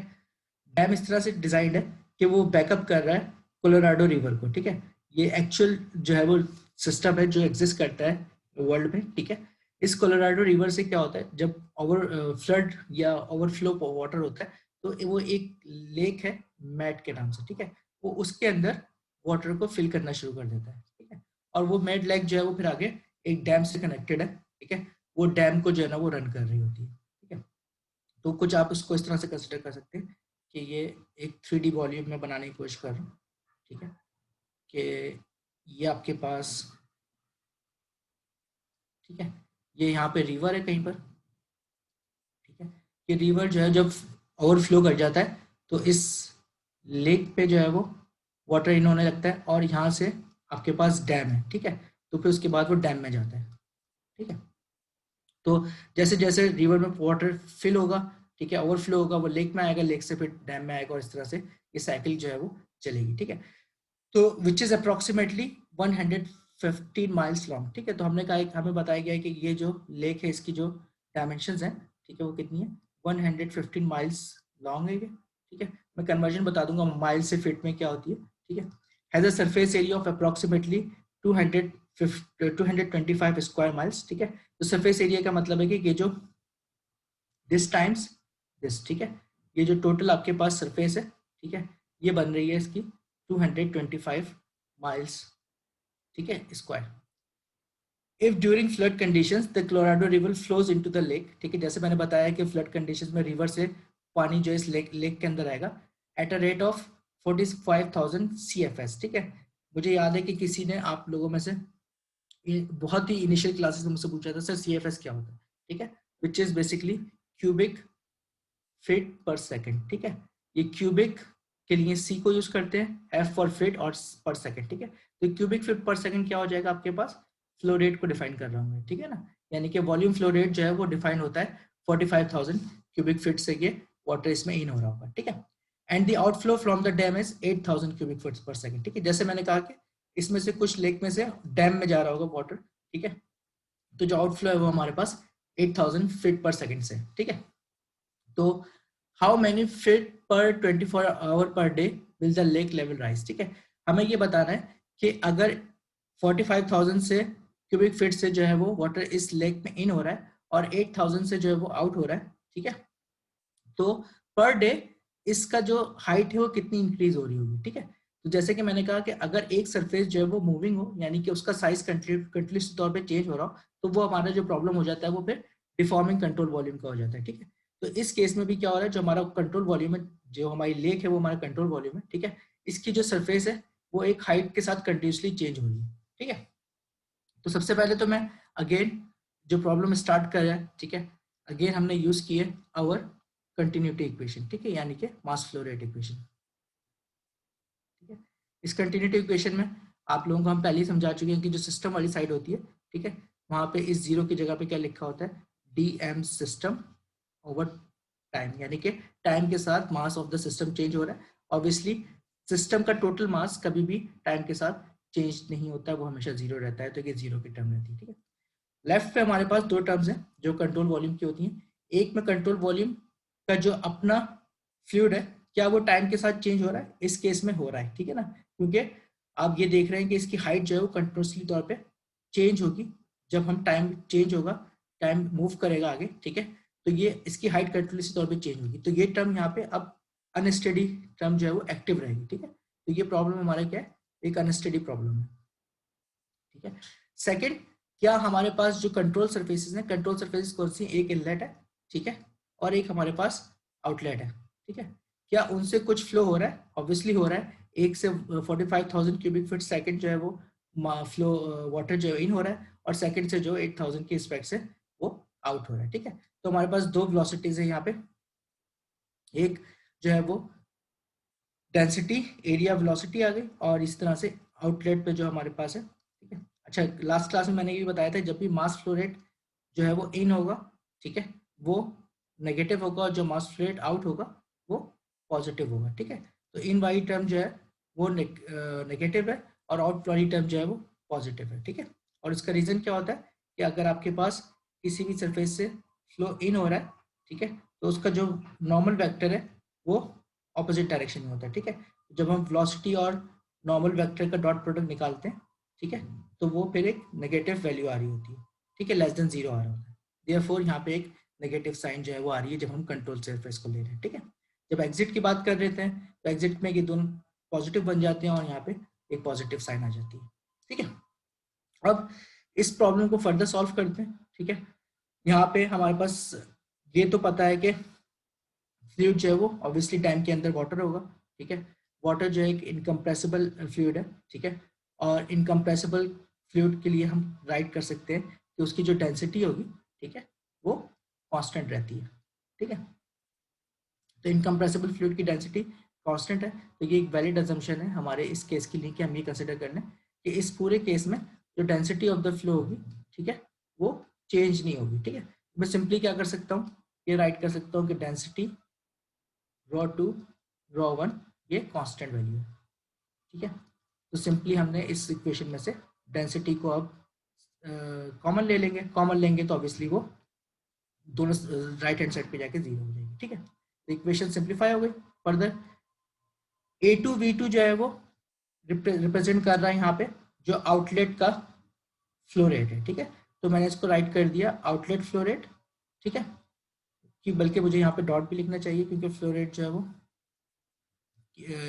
डैम इस तरह से डिजाइंड है कि वो बैकअप कर रहा है कोलोराडो रिवर को, ठीक है। ये एक्चुअल जो है वो सिस्टम है जो एग्जिस्ट करता है वर्ल्ड में, ठीक है। इस कोलोराडो रिवर से क्या होता है, जब ओवर फ्लड या ओवरफ्लो वाटर होता है तो वो एक लेक है मैट के नाम से, ठीक है, वो उसके अंदर वाटर को फिल करना शुरू कर देता है, ठीक है। और वो मैट लेक जो है वो फिर आगे एक डैम से कनेक्टेड है, ठीक है, वो डैम को जो है ना वो रन कर रही होती है, ठीक है। तो कुछ आप इसको इस तरह से कंसिडर कर सकते हैं कि ये एक 3D वॉल्यूम में बनाने की कोशिश कर रहा हूँ, ठीक है, कि ये आपके पास, ठीक है, ये यहाँ पे रिवर है कहीं पर, ठीक है। ये रिवर जो है जब ओवरफ्लो कर जाता है तो इस लेक पे जो है वो वाटर इन होने लगता है और यहाँ से आपके पास डैम है, ठीक है, तो फिर उसके बाद वो डैम में जाता है, ठीक है। तो जैसे जैसे रिवर में वाटर फिल होगा, ठीक है, ओवरफ्लो होगा, वो लेक में आएगा, लेक से फिर डैम में आएगा और इस तरह से ये साइकिल जो है वो चलेगी, ठीक है। तो which is approximately 115 miles long, ठीक है। तो हमने कहा, हमें बताया गया है कि ये जो लेक है इसकी जो डायमेंशंस हैं, ठीक है, वो कितनी है, 115 माइल्स लॉन्ग है ये, ठीक है। मैं कन्वर्जन बता दूंगा माइल से फीट में क्या होती है, ठीक है। Has a surface area of approximately 225 square miles, ठीक है। तो सरफेस एरिया का मतलब है कि ये जो दिस टाइम्स दिस, ठीक है, ये जो टोटल आपके पास सरफेस है, ठीक है, ये बन रही है इसकी 225 माइल्स, ठीक है, square. If during flood conditions the Colorado river flows into the lake, ठीक है, जैसे मैंने बताया कि फ्लड कंडीशंस में रिवर से पानी जो इस लेक के अंदर आएगा at a rate of 45,000 CFS, ठीक है। मुझे याद है कि किसी ने आप लोगों में से बहुत ही इनिशियल क्लासेस में मुझसे पूछा था, सर CFS क्या होता है, ठीक है, which is basically cubic feet पर सेकंड, ठीक है। ये क्यूबिक के लिए सी को यूज करते हैं, एफ फॉर फीट और पर सेकंड, ठीक है। तो क्यूबिक फीट पर सेकंड क्या हो जाएगा आपके पास, फ्लो रेट को डिफाइन कर रहा हूँ मैं, ठीक है ना। यानी कि वॉल्यूम फ्लो रेट जो है वो डिफाइन होता है 45,000 क्यूबिक फीट से ये वाटर इसमें इन हो रहा होगा, ठीक है। And the outflow from the dam is 8,000 cubic feet पर सेकंड, ठीक है। जैसे मैंने कहा कि इसमें से कुछ लेक में से डैम में जा रहा होगा वाटर, ठीक है, तो जो आउटफ्लो है वो हमारे पास 8,000 फीट पर सेकंड से, ठीक है। तो how many feet per 24 hour per day will the lake level rise, ठीक है। हमें ये बताना है कि अगर 45,000 से क्यूबिक फीट से जो है वो वाटर इस लेक में इन हो रहा है और 8,000 से जो है वो आउट हो रहा है, ठीक है, तो पर डे इसका जो हाइट है वो कितनी इंक्रीज हो रही होगी, ठीक है। तो जैसे कि मैंने कहा कि अगर एक सरफेस जो है वो मूविंग हो, यानी कि उसका साइज कंटिन्यूस तौर पे चेंज हो रहा हो, तो वो हमारा जो प्रॉब्लम हो जाता है वो फिर डिफॉर्मिंग कंट्रोल वॉल्यूम का हो जाता है, ठीक है। तो इस केस में भी क्या हो रहा है, जो हमारा कंट्रोल वॉल्यूम है, जो हमारी लेक है वो हमारा कंट्रोल वॉल्यूम है, ठीक है, इसकी जो सरफेस है वो एक हाइट के साथ कंटिन्यूसली चेंज हो रही है, ठीक है। तो सबसे पहले तो मैं अगेन जो प्रॉब्लम स्टार्ट कर रहा है, ठीक है, अगेन हमने यूज किए आवर कंटिन्यूटी इक्वेशन, ठीक है, यानी कि मास फ्लो रेट इक्वेशन, ठीक है। इस कंटिन्यूटी इक्वेशन में आप लोगों को हम पहले ही समझा चुके हैं कि जो सिस्टम वाली साइड होती है, ठीक है, वहां पे इस जीरो की जगह पे क्या लिखा होता है, DM सिस्टम ओवर टाइम, यानी कि टाइम के साथ mass of the system change हो रहा है। ऑब्वियसली सिस्टम का टोटल मास कभी भी टाइम के साथ चेंज नहीं होता है, वो हमेशा जीरो रहता है, तो ये जीरो की टर्म रहती है, ठीक है। लेफ्ट पे हमारे पास दो टर्म्स हैं जो कंट्रोल वॉल्यूम की होती हैं। एक में कंट्रोल वॉल्यूम का जो अपना फ्लूइड है क्या वो टाइम के साथ चेंज हो रहा है, इस केस में हो रहा है, ठीक है ना, क्योंकि आप ये देख रहे हैं कि इसकी हाइट जो है वो कंटिन्यूसली तौर पे चेंज होगी जब हम टाइम चेंज होगा, टाइम मूव करेगा आगे, ठीक है, तो ये इसकी हाइट कंटिन्यूसली तौर पे चेंज होगी, तो ये टर्म यहाँ पे अब अनस्टेडी टर्म जो है वो एक्टिव रहेगी, ठीक है, तो ये प्रॉब्लम हमारा क्या है, एक अनस्टेडी प्रॉब्लम है, ठीक है। सेकंड, क्या हमारे पास जो कंट्रोल सरफेसेस हैं, कंट्रोल सरफेसेस कौन सी, एक इनलेट है, ठीक है, और एक हमारे पास आउटलेट है, ठीक है, क्या उनसे कुछ फ्लो हो रहा है, ऑब्वियसली हो रहा है, एक से 45,000 क्यूबिक फीट सेकंड जो है वो फ्लो वाटर जो है इन हो रहा है, और सेकंड से जो 8,000 की स्पेड से वो आउट हो रहा है, ठीक है, तो हमारे पास दो वेलोसिटीज है यहाँ पे, एक जो है वो डेंसिटी एरिया वेलोसिटी आ गई, और इस तरह से आउटलेट पे जो हमारे पास है, ठीक है। अच्छा, लास्ट क्लास में मैंने ये भी बताया था, जब भी मास फ्लो रेट जो है वो इन होगा, ठीक है, वो नेगेटिव होगा, और जो मास फ्लो रेट आउट होगा वो पॉजिटिव होगा, ठीक है, तो इन वाली टर्म जो है वो नेगेटिव है, और आउट वाली टर्म जो है वो पॉजिटिव है, ठीक है, और इसका रीजन क्या होता है कि अगर आपके पास किसी भी सरफेस से फ्लो इन हो रहा है, ठीक है, तो उसका जो नॉर्मल वेक्टर है वो ऑपोजिट डायरेक्शन में होता है, ठीक है, जब हम वेलोसिटी और नॉर्मल वेक्टर का डॉट प्रोडक्ट निकालते हैं, ठीक है, तो वो फिर एक नेगेटिव वैल्यू आ रही होती है, ठीक है, लेस देन 0 आ रहा होता है, देयरफॉर यहाँ पे एक नेगेटिव साइन जो है वो आ रही है जब हम कंट्रोल सरफेस को ले रहे हैं, ठीक है। जब एग्जिट की बात कर रहे थे तो एग्जिट में ये दोनों पॉजिटिव बन जाते हैं, और यहाँ पे एक पॉजिटिव साइन आ जाती है, ठीक है। अब इस प्रॉब्लम को फर्दर सॉल्व करते हैं, ठीक है, यहाँ पे हमारे पास ये तो पता है कि फ्लूइड जो है वो ऑब्वियसली टाइम के अंदर वाटर होगा, ठीक है, वाटर जो है एक इनकम्प्रेसिबल फ्लूइड है, ठीक है, और इनकम्प्रेसिबल फ्लूइड के लिए हम राइट कर सकते हैं कि उसकी जो डेंसिटी होगी, ठीक है, वो कांस्टेंट रहती है, ठीक है, तो इनकम्प्रेसिबल फ्लूइड की डेंसिटी कांस्टेंट है, तो ये एक वैलिड अजम्पशन है हमारे इस केस के लिए कि हम ये कंसिडर कर लें कि इस पूरे केस में जो डेंसिटी ऑफ द फ्लो होगी, ठीक है, वो चेंज नहीं होगी, ठीक है, मैं सिंपली क्या कर सकता हूँ, ये राइट कर सकता हूँ कि डेंसिटी ρ2 ρ1 ये कांस्टेंट वैल्यू है, ठीक है, तो सिंपली हमने इस इक्वेशन में से डेंसिटी को अब कॉमन ले लेंगे, कॉमन लेंगे तो ऑब्वियसली वो दोनों राइट हैंड साइड पे जाके 0 हो जाएगी, ठीक है, तो इक्वेशन सिंप्लीफाई हो गई। फर्दर A2 V2 जो है वो रिप्रेजेंट कर रहा है यहाँ पे जो आउटलेट का फ्लो रेट है, ठीक है, तो मैंने इसको राइट कर दिया आउटलेट फ्लो रेट, ठीक है, कि बल्कि मुझे यहाँ पे डॉट भी लिखना चाहिए क्योंकि फ्लो रेट जो है वो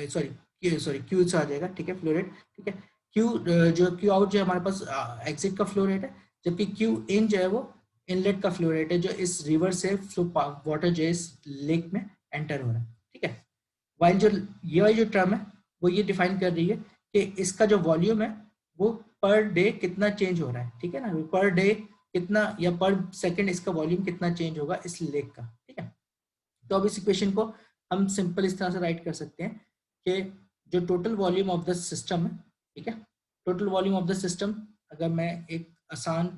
सॉरी क्यू से आ जाएगा, ठीक है, फ्लो रेट, ठीक है, क्यू जो क्यू आउट जो है हमारे पास एग्जिट का फ्लो रेट है, जबकि क्यू इन जो है वो इनलेट का फ्लो रेट है जो इस रिवर से फ्लो वाटर जो है इस लेक में एंटर हो रहा है, ठीक है, वाइल जो ये वाली जो टर्म है वो ये डिफाइन कर रही है कि इसका जो वॉल्यूम है वो पर डे कितना चेंज हो रहा है, ठीक है ना, पर डे कितना या पर सेकंड इसका वॉल्यूम कितना चेंज होगा इस लेक का, ठीक है, तो अब इस इक्वेशन को हम सिंपल इस तरह से राइट कर सकते हैं कि जो total volume of the system है, ठीक है, total volume of the system अगर मैं एक आसान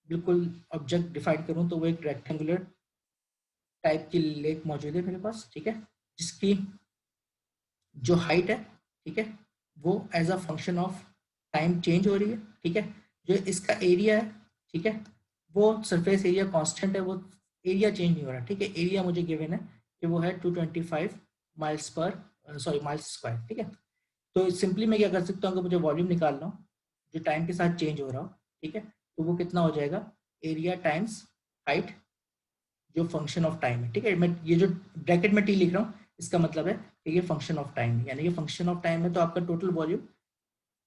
बिल्कुल ऑब्जेक्ट डिफाइन करूं तो वो एक रेक्टेंगुलर टाइप की लेक मौजूद है मेरे पास, ठीक है, जिसकी जो हाइट है, ठीक है, वो as a function of time change हो रही है, ठीक है, जो इसका एरिया है, ठीक है, वो सरफेस एरिया कांस्टेंट है, वो एरिया चेंज नहीं हो रहा, ठीक है, एरिया मुझे गिवन है कि वो है 225 माइल्स पर माइल्स स्क्वायर, ठीक है, तो सिंपली मैं क्या कर सकता हूँ, अगर मुझे वॉल्यूम निकालना हो जो टाइम के साथ चेंज हो रहा हो, ठीक है, तो वो कितना हो जाएगा, एरिया टाइम्स हाइट जो फंक्शन ऑफ टाइम है, ठीक है, मैं ये जो ब्रैकेट में टी लिख रहा हूँ इसका मतलब है कि ये फंक्शन ऑफ टाइम है, यानी ये फंक्शन ऑफ टाइम है तो आपका टोटल वॉल्यूम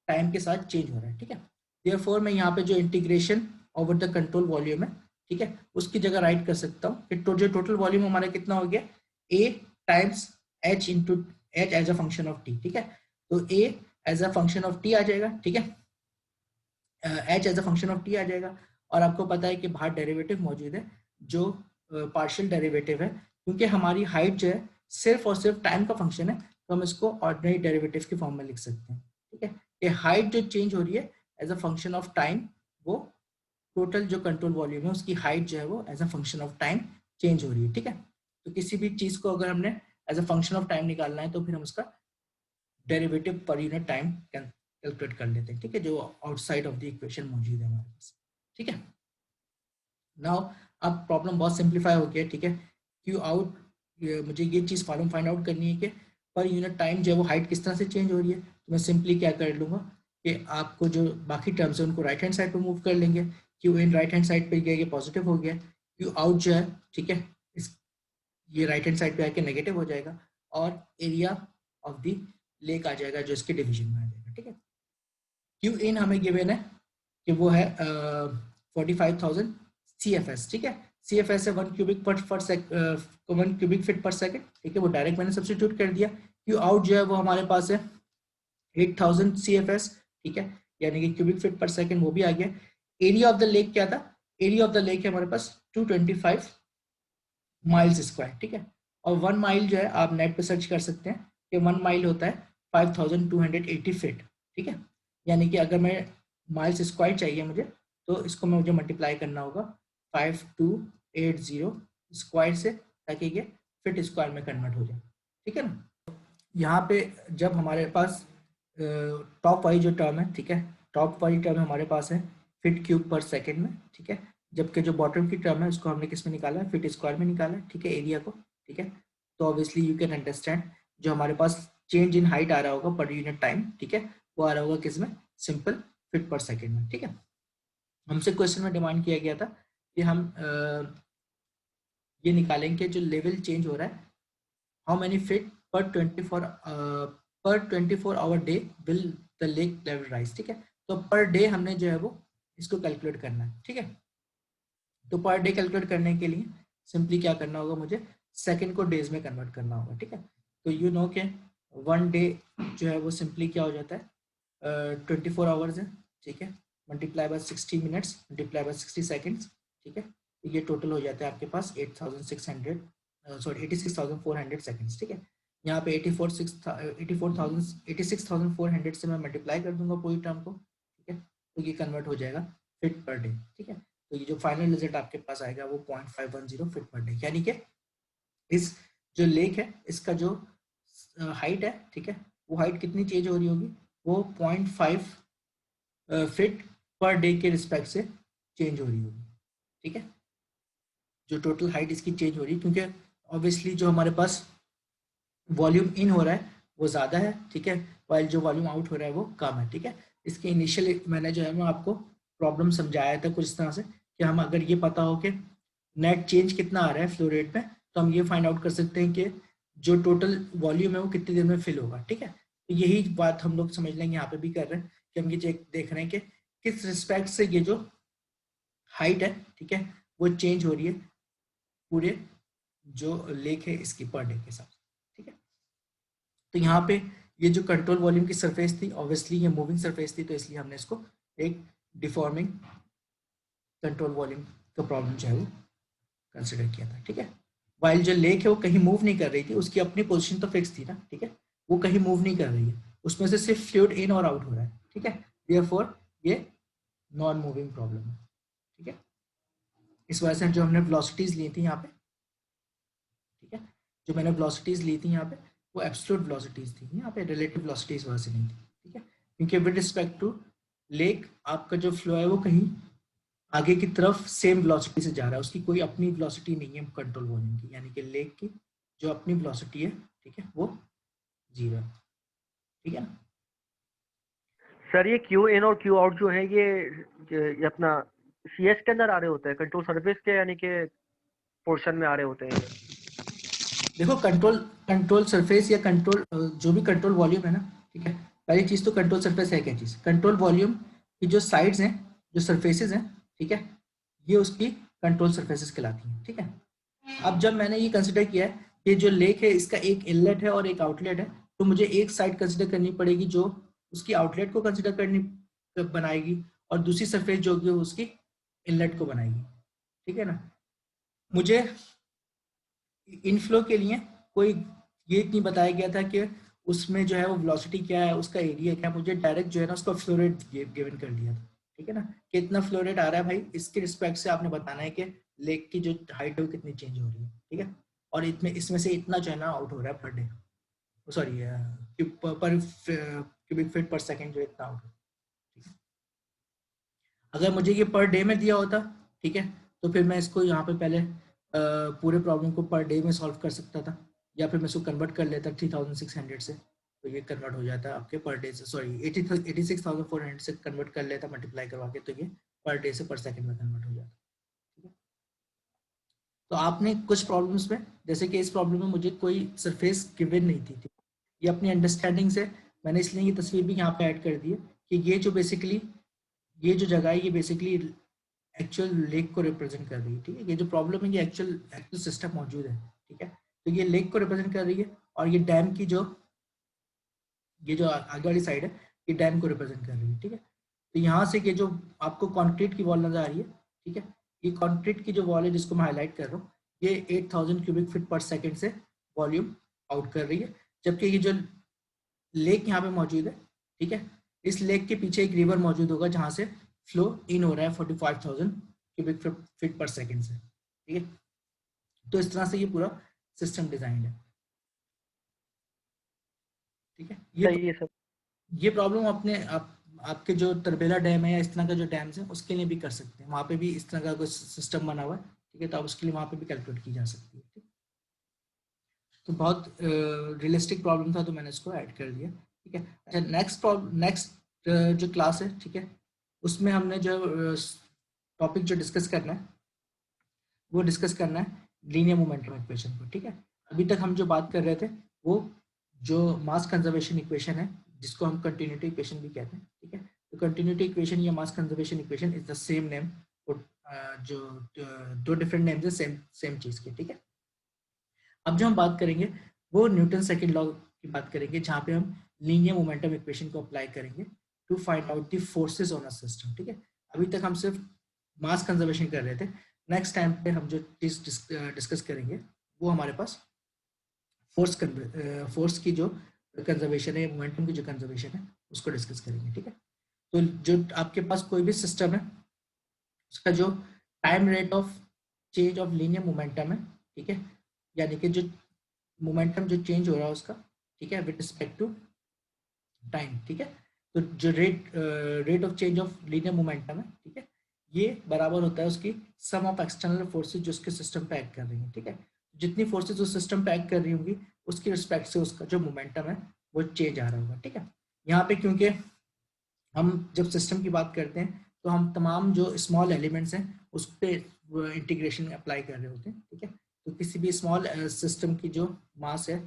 टाइम के साथ चेंज हो रहा है, ठीक है, देयरफॉर मैं यहाँ पे जो integration over the control volume है, ठीक है, उसकी जगह राइट कर सकता हूँ कि जो टोटल वॉल्यूम हमारा कितना हो गया, A times H into H as a function of T, ठीक है, तो A as a function of T आ जाएगा, ठीक है, H as a function of T आ जाएगा, और आपको पता है कि बाहर डेरिवेटिव मौजूद है जो पार्शियल डेरिवेटिव है, क्योंकि हमारी हाइट जो है सिर्फ और सिर्फ टाइम का फंक्शन है, तो हम इसको ऑर्डिनरी डेरिवेटिव की फॉर्म में लिख सकते हैं, ठीक है, कि हाइट जो चेंज हो रही है as a function of time, वो टोटल जो कंट्रोल वॉल्यूम है उसकी हाइट जो है वो as a function of time change हो रही है, ठीक है, तो किसी भी चीज को अगर हमने as a function of time निकालना है तो फिर हम उसका derivative per unit time calculate कर लेते हैं, ठीक है, जो आउटसाइड ऑफ द इक्वेशन मौजूद है हमारे पास, ठीक है। नाउ अब प्रॉब्लम बहुत सिंप्लीफाई हो गया, ठीक है, क्यू आउट मुझे ये चीज फाइंड आउट करनी है कि पर यूनिट टाइम जो है वो हाइट किस तरह से चेंज हो रही है, तो मैं सिंपली क्या कर लूँगा कि आपको जो बाकी टर्म्स है उनको राइट हैंड साइड पे मूव कर लेंगे। Q in right hand side पे गया, ये पॉजिटिव हो गया, क्यू आउट जो है, ठीक है, इस ये राइट हैंड साइड पे आके नेगेटिव हो जाएगा, और एरिया ऑफ द लेक आ जाएगा जो इसके डिवीजन में आ जाएगा, ठीक है। क्यू इन हमें गिवन है कि वो है 45,000 CFS, ठीक है। CFS है 1 क्यूबिक फीट पर सेकंड, ठीक है, वो डायरेक्ट मैंने सब्स्टिट्यूट कर दिया। क्यू आउट जो है वो हमारे पास है 8,000 CFS, ठीक है, यानी कि क्यूबिक फीट पर सेकंड, वो भी आ गया। एरिया ऑफ द लेक क्या था, एरिया ऑफ द लेक है हमारे पास 225 माइल्स स्क्वायर, ठीक है। और 1 माइल जो है आप नेट पे सर्च कर सकते हैं कि 1 माइल होता है 5,280 फीट, ठीक है। यानी कि अगर मैं माइल्स स्क्वायर चाहिए मुझे, तो इसको मुझे मल्टीप्लाई करना होगा 5280 स्क्वायर से, ताकि ये फीट स्क्वायर में कन्वर्ट हो जाए, ठीक है ना। यहाँ पे जब हमारे पास टॉप वाली जो टर्म है, ठीक है, टॉप वाली टर्म हमारे पास है फीट क्यूब पर सेकेंड में, ठीक है, जबकि जो बॉटम की टर्म है उसको हमने किस में निकाला है, फीट स्क्वायर में निकाला है, ठीक है, एरिया को, ठीक है। तो ऑब्वियसली यू कैन अंडरस्टैंड जो हमारे पास चेंज इन हाइट आ रहा होगा पर यूनिट टाइम, ठीक है, वो आ रहा होगा किस में, सिंपल फीट पर सेकेंड में, ठीक है। हमसे क्वेश्चन में डिमांड किया गया था कि हम ये निकालेंगे जो लेवल चेंज हो रहा है, how many feet per 24 hour day will the lake level rise, ठीक है। तो पर डे हमने जो है वो इसको कैलकुलेट करना है, ठीक है। तो पर डे कैलकुलेट करने के लिए सिंपली क्या करना होगा, मुझे सेकंड को डेज में कन्वर्ट करना होगा, ठीक है। तो यू नो के 1 डे जो है वो सिंपली क्या हो जाता है 24 आवर्स है, ठीक है, multiply by 60 minutes multiply by 60 seconds, ठीक है। तो ये टोटल हो जाता है आपके पास 86,400 सेकेंड्स, ठीक है। यहाँ पे 86,400 से मैं मल्टीप्लाई कर दूंगा पूरी टर्म को, ठीक है, तो ये कन्वर्ट हो जाएगा फीट पर डे, ठीक है। तो ये जो फाइनल रिजल्ट आपके पास आएगा वो 0.510 फीट पर डे, यानी कि इस जो लेक है इसका जो हाइट है, ठीक है, वो हाइट कितनी चेंज हो रही होगी, वो 0.5 फीट पर डे के रिस्पेक्ट से चेंज हो रही होगी, ठीक है। जो टोटल हाइट इसकी चेंज हो रही है, क्योंकि ऑब्वियसली जो हमारे पास वॉल्यूम इन हो रहा है वो ज़्यादा है, ठीक है, वाइल जो वॉल्यूम आउट हो रहा है वो कम है, ठीक है। इसके इनिशियल मैंने जो है मैं आपको प्रॉब्लम समझाया था कुछ इस तरह से कि हम अगर ये पता हो कि नेट चेंज कितना आ रहा है फ्लो रेट में, तो हम ये फाइंड आउट कर सकते हैं कि जो टोटल वॉल्यूम है वो कितनी देर में फिल होगा, ठीक है। तो यही बात हम लोग समझ लेंगे, यहाँ पे भी कर रहे हैं कि हम ये देख रहे हैं कि किस रिस्पेक्ट से ये जो हाइट है, ठीक है, वो चेंज हो रही है पूरे जो लेक है इसकी पर डे के हिसाब से, ठीक है। तो यहाँ पे ये जो कंट्रोल वॉल्यूम की सरफेस थी, ऑब्वियसली ये मूविंग सरफेस थी, तो इसलिए हमने इसको एक डिफॉर्मिंग कंट्रोल वॉल्यूम का प्रॉब्लम जो है वो कंसिडर किया था, ठीक है। वाइल जो लेक है वो कहीं मूव नहीं कर रही थी, उसकी अपनी पोजीशन तो फिक्स थी ना, ठीक है, वो कहीं मूव नहीं कर रही है, उसमें से सिर्फ फ्लूइड इन और आउट हो रहा है, ठीक है, देयरफॉर ये नॉन मूविंग प्रॉब्लम है, ठीक है। इस वजह से जो हमने वेलोसिटीज ली थी यहाँ पे, ठीक है, जो मैंने वेलोसिटीज ली थी यहाँ पे वो एब्सोल्यूट वेलोसिटीज थी, यहाँ पे रिलेटिव वेलोसिटीज वजह से नहीं थी, ठीक है, क्योंकि विद रिस्पेक्ट टू लेक आपका जो फ्लो है वो कहीं आगे की तरफ सेम वेलोसिटी से जा रहा है, उसकी कोई अपनी वेलोसिटी नहीं है कंट्रोल वॉल्यूम की, यानी कि लेक की जो अपनी वेलोसिटी है, ठीक है, वो 0 है, ठीक है ना। सर ये क्यू इन और क्यू आउट जो है ये अपना सीएस के अंदर आ रहे होते हैं, कंट्रोल सरफेस के यानी कि पोर्शन में आ रहे होते हैं। देखो कंट्रोल सरफेस या कंट्रोल जो भी कंट्रोल वॉल्यूम है ना, ठीक है, पहली चीज तो कंट्रोल सरफेस है क्या चीज, कंट्रोल वॉल्यूम की जो साइड्स हैं, जो सरफेसेस हैं, ठीक है, ये उसकी कंट्रोल सरफेसेस कहलाती हैं, ठीक है। अब जब मैंने ये कंसिडर किया है कि जो लेक है इसका एक इनलेट है और एक आउटलेट है, तो मुझे एक साइड कंसिडर करनी पड़ेगी जो उसकी आउटलेट को कंसिडर करनी बनाएगी, और दूसरी सरफेस जो होगी उसकी इनलेट को बनाएगी, ठीक है ना। मुझे इनफ्लो के लिए कोई ये नहीं बताया गया था कि उसमें जो है वो वेलोसिटी क्या है, उसका एरिया क्या है, मुझे डायरेक्ट जो है ना उसका फ्लो रेट गिवन कर दिया था, ठीक है ना, कितना फ्लो रेट आ रहा है भाई, इसके रिस्पेक्ट से आपने बताना है कि लेक की जो हाइट है वो कितनी चेंज हो रही है, ठीक है, और इसमें से इतना जो है ना आउट हो रहा है पर डे, सॉरी पर क्यूबिक फीट पर सेकेंड जो इतना आउट हो, ठीक है। अगर मुझे ये पर डे में दिया होता, ठीक है, तो फिर मैं इसको यहाँ पे पहले पूरे प्रॉब्लम को पर डे में सॉल्व कर सकता था, या फिर मैं इसको कन्वर्ट कर लेता 3600 से, तो ये कन्वर्ट हो जाता है आपके पर डे से, सॉरी 86,400 से कन्वर्ट कर लेता मल्टीप्लाई करवा के, तो ये पर डे से पर सेकंड में कन्वर्ट हो जाता। ठीक है, तो आपने कुछ प्रॉब्लम्स में, जैसे कि इस प्रॉब्लम में मुझे कोई सरफेस गिवन नहीं थी, ये अपनी अंडरस्टैंडिंग से मैंने इसलिए ये तस्वीर भी यहाँ पे ऐड कर दी है कि ये जो बेसिकली ये जो जगह है ये बेसिकली एक्चुअल लेक को रिप्रेजेंट कर रही है। ठीक है, ये जो प्रॉब्लम है ये एक्चुअल सिस्टम मौजूद है। ठीक है, तो ये लेक को रिप्रेजेंट कर रही है और ये डैम की ये जो आगे वाली साइड है ये डैम को रिप्रेजेंट कर रही है। ठीक है, तो यहाँ से ये जो आपको कंक्रीट की वॉल नजर आ रही है, ठीक है, ये कंक्रीट की जो वॉल है जिसको मैं हाईलाइट कर रहा हूँ, ये 8000 क्यूबिक फीट पर सेकंड से वॉल्यूम आउट कर रही है, जबकि ये जो लेक यहाँ पे मौजूद है, ठीक है, इस लेक के पीछे एक रिवर मौजूद होगा जहाँ से फ्लो इन हो रहा है 45,000 क्यूबिक फीट पर सेकंड से। ठीक है, तो इस तरह से ये पूरा सिस्टम डिजाइन है। ठीक है, सही है सर। ये प्रॉब्लम आपके जो तरबेला डैम है या इस तरह का जो डैम्स है उसके लिए भी कर सकते हैं, वहाँ पे भी इस तरह का कुछ सिस्टम बना हुआ है। ठीक है, तो आप उसके लिए वहाँ पे भी कैलकुलेट की जा सकती है। ठीक, तो बहुत रियलिस्टिक प्रॉब्लम था तो मैंने इसको ऐड कर दिया। ठीक है, अच्छा नेक्स्ट जो क्लास है, ठीक है, उसमें हमने जो टॉपिक जो डिस्कस करना है वो डिस्कस करना है लीनियर मोमेंटम इक्वेशन को। ठीक है, अभी तक हम जो बात कर रहे थे वो जो मास कंजर्वेशन इक्वेशन है जिसको हम कंटिन्यूटी इक्वेशन भी कहते हैं। ठीक है, तो कंटिन्यूटी इक्वेशन या mass conservation equation is the same name, जो दो डिफरेंट नेम्स है सेम चीज के। ठीक है, अब जो हम बात करेंगे वो न्यूटन सेकंड लॉ की बात करेंगे, जहाँ पे हम लीनियर मोमेंटम इक्वेशन को अप्लाई करेंगे to find out the forces on a system. ठीक है, अभी तक हम सिर्फ मास कंजर्वेशन कर रहे थे, नेक्स्ट टाइम पे हम जो चीज डिस्कस करेंगे वो हमारे पास फोर्स की जो कंजर्वेशन है, मोमेंटम की जो कंजर्वेशन है उसको डिस्कस करेंगे। ठीक है, तो जो आपके पास कोई भी सिस्टम है उसका जो time rate of change of linear momentum है, ठीक है, यानी कि जो मोमेंटम जो चेंज हो रहा है उसका, ठीक है, विद रिस्पेक्ट टू टाइम। ठीक है, तो जो rate of change of linear momentum है, ठीक है, ये बराबर होता है उसकी सम ऑफ एक्सटर्नल फोर्सेस जो उसके सिस्टम पे एक्ट कर रही है। ठीक है, जितनी फोर्सेस उस सिस्टम पे एक्ट कर रही होंगी उसकी रिस्पेक्ट से उसका जो मोमेंटम है वो चेंज आ रहा होगा। ठीक है, यहाँ पे क्योंकि हम जब सिस्टम की बात करते हैं तो हम तमाम जो स्मॉल एलिमेंट्स हैं उस पर इंटीग्रेशन अप्लाई कर रहे होते हैं। ठीक है, तो किसी भी स्मॉल सिस्टम की जो मास है,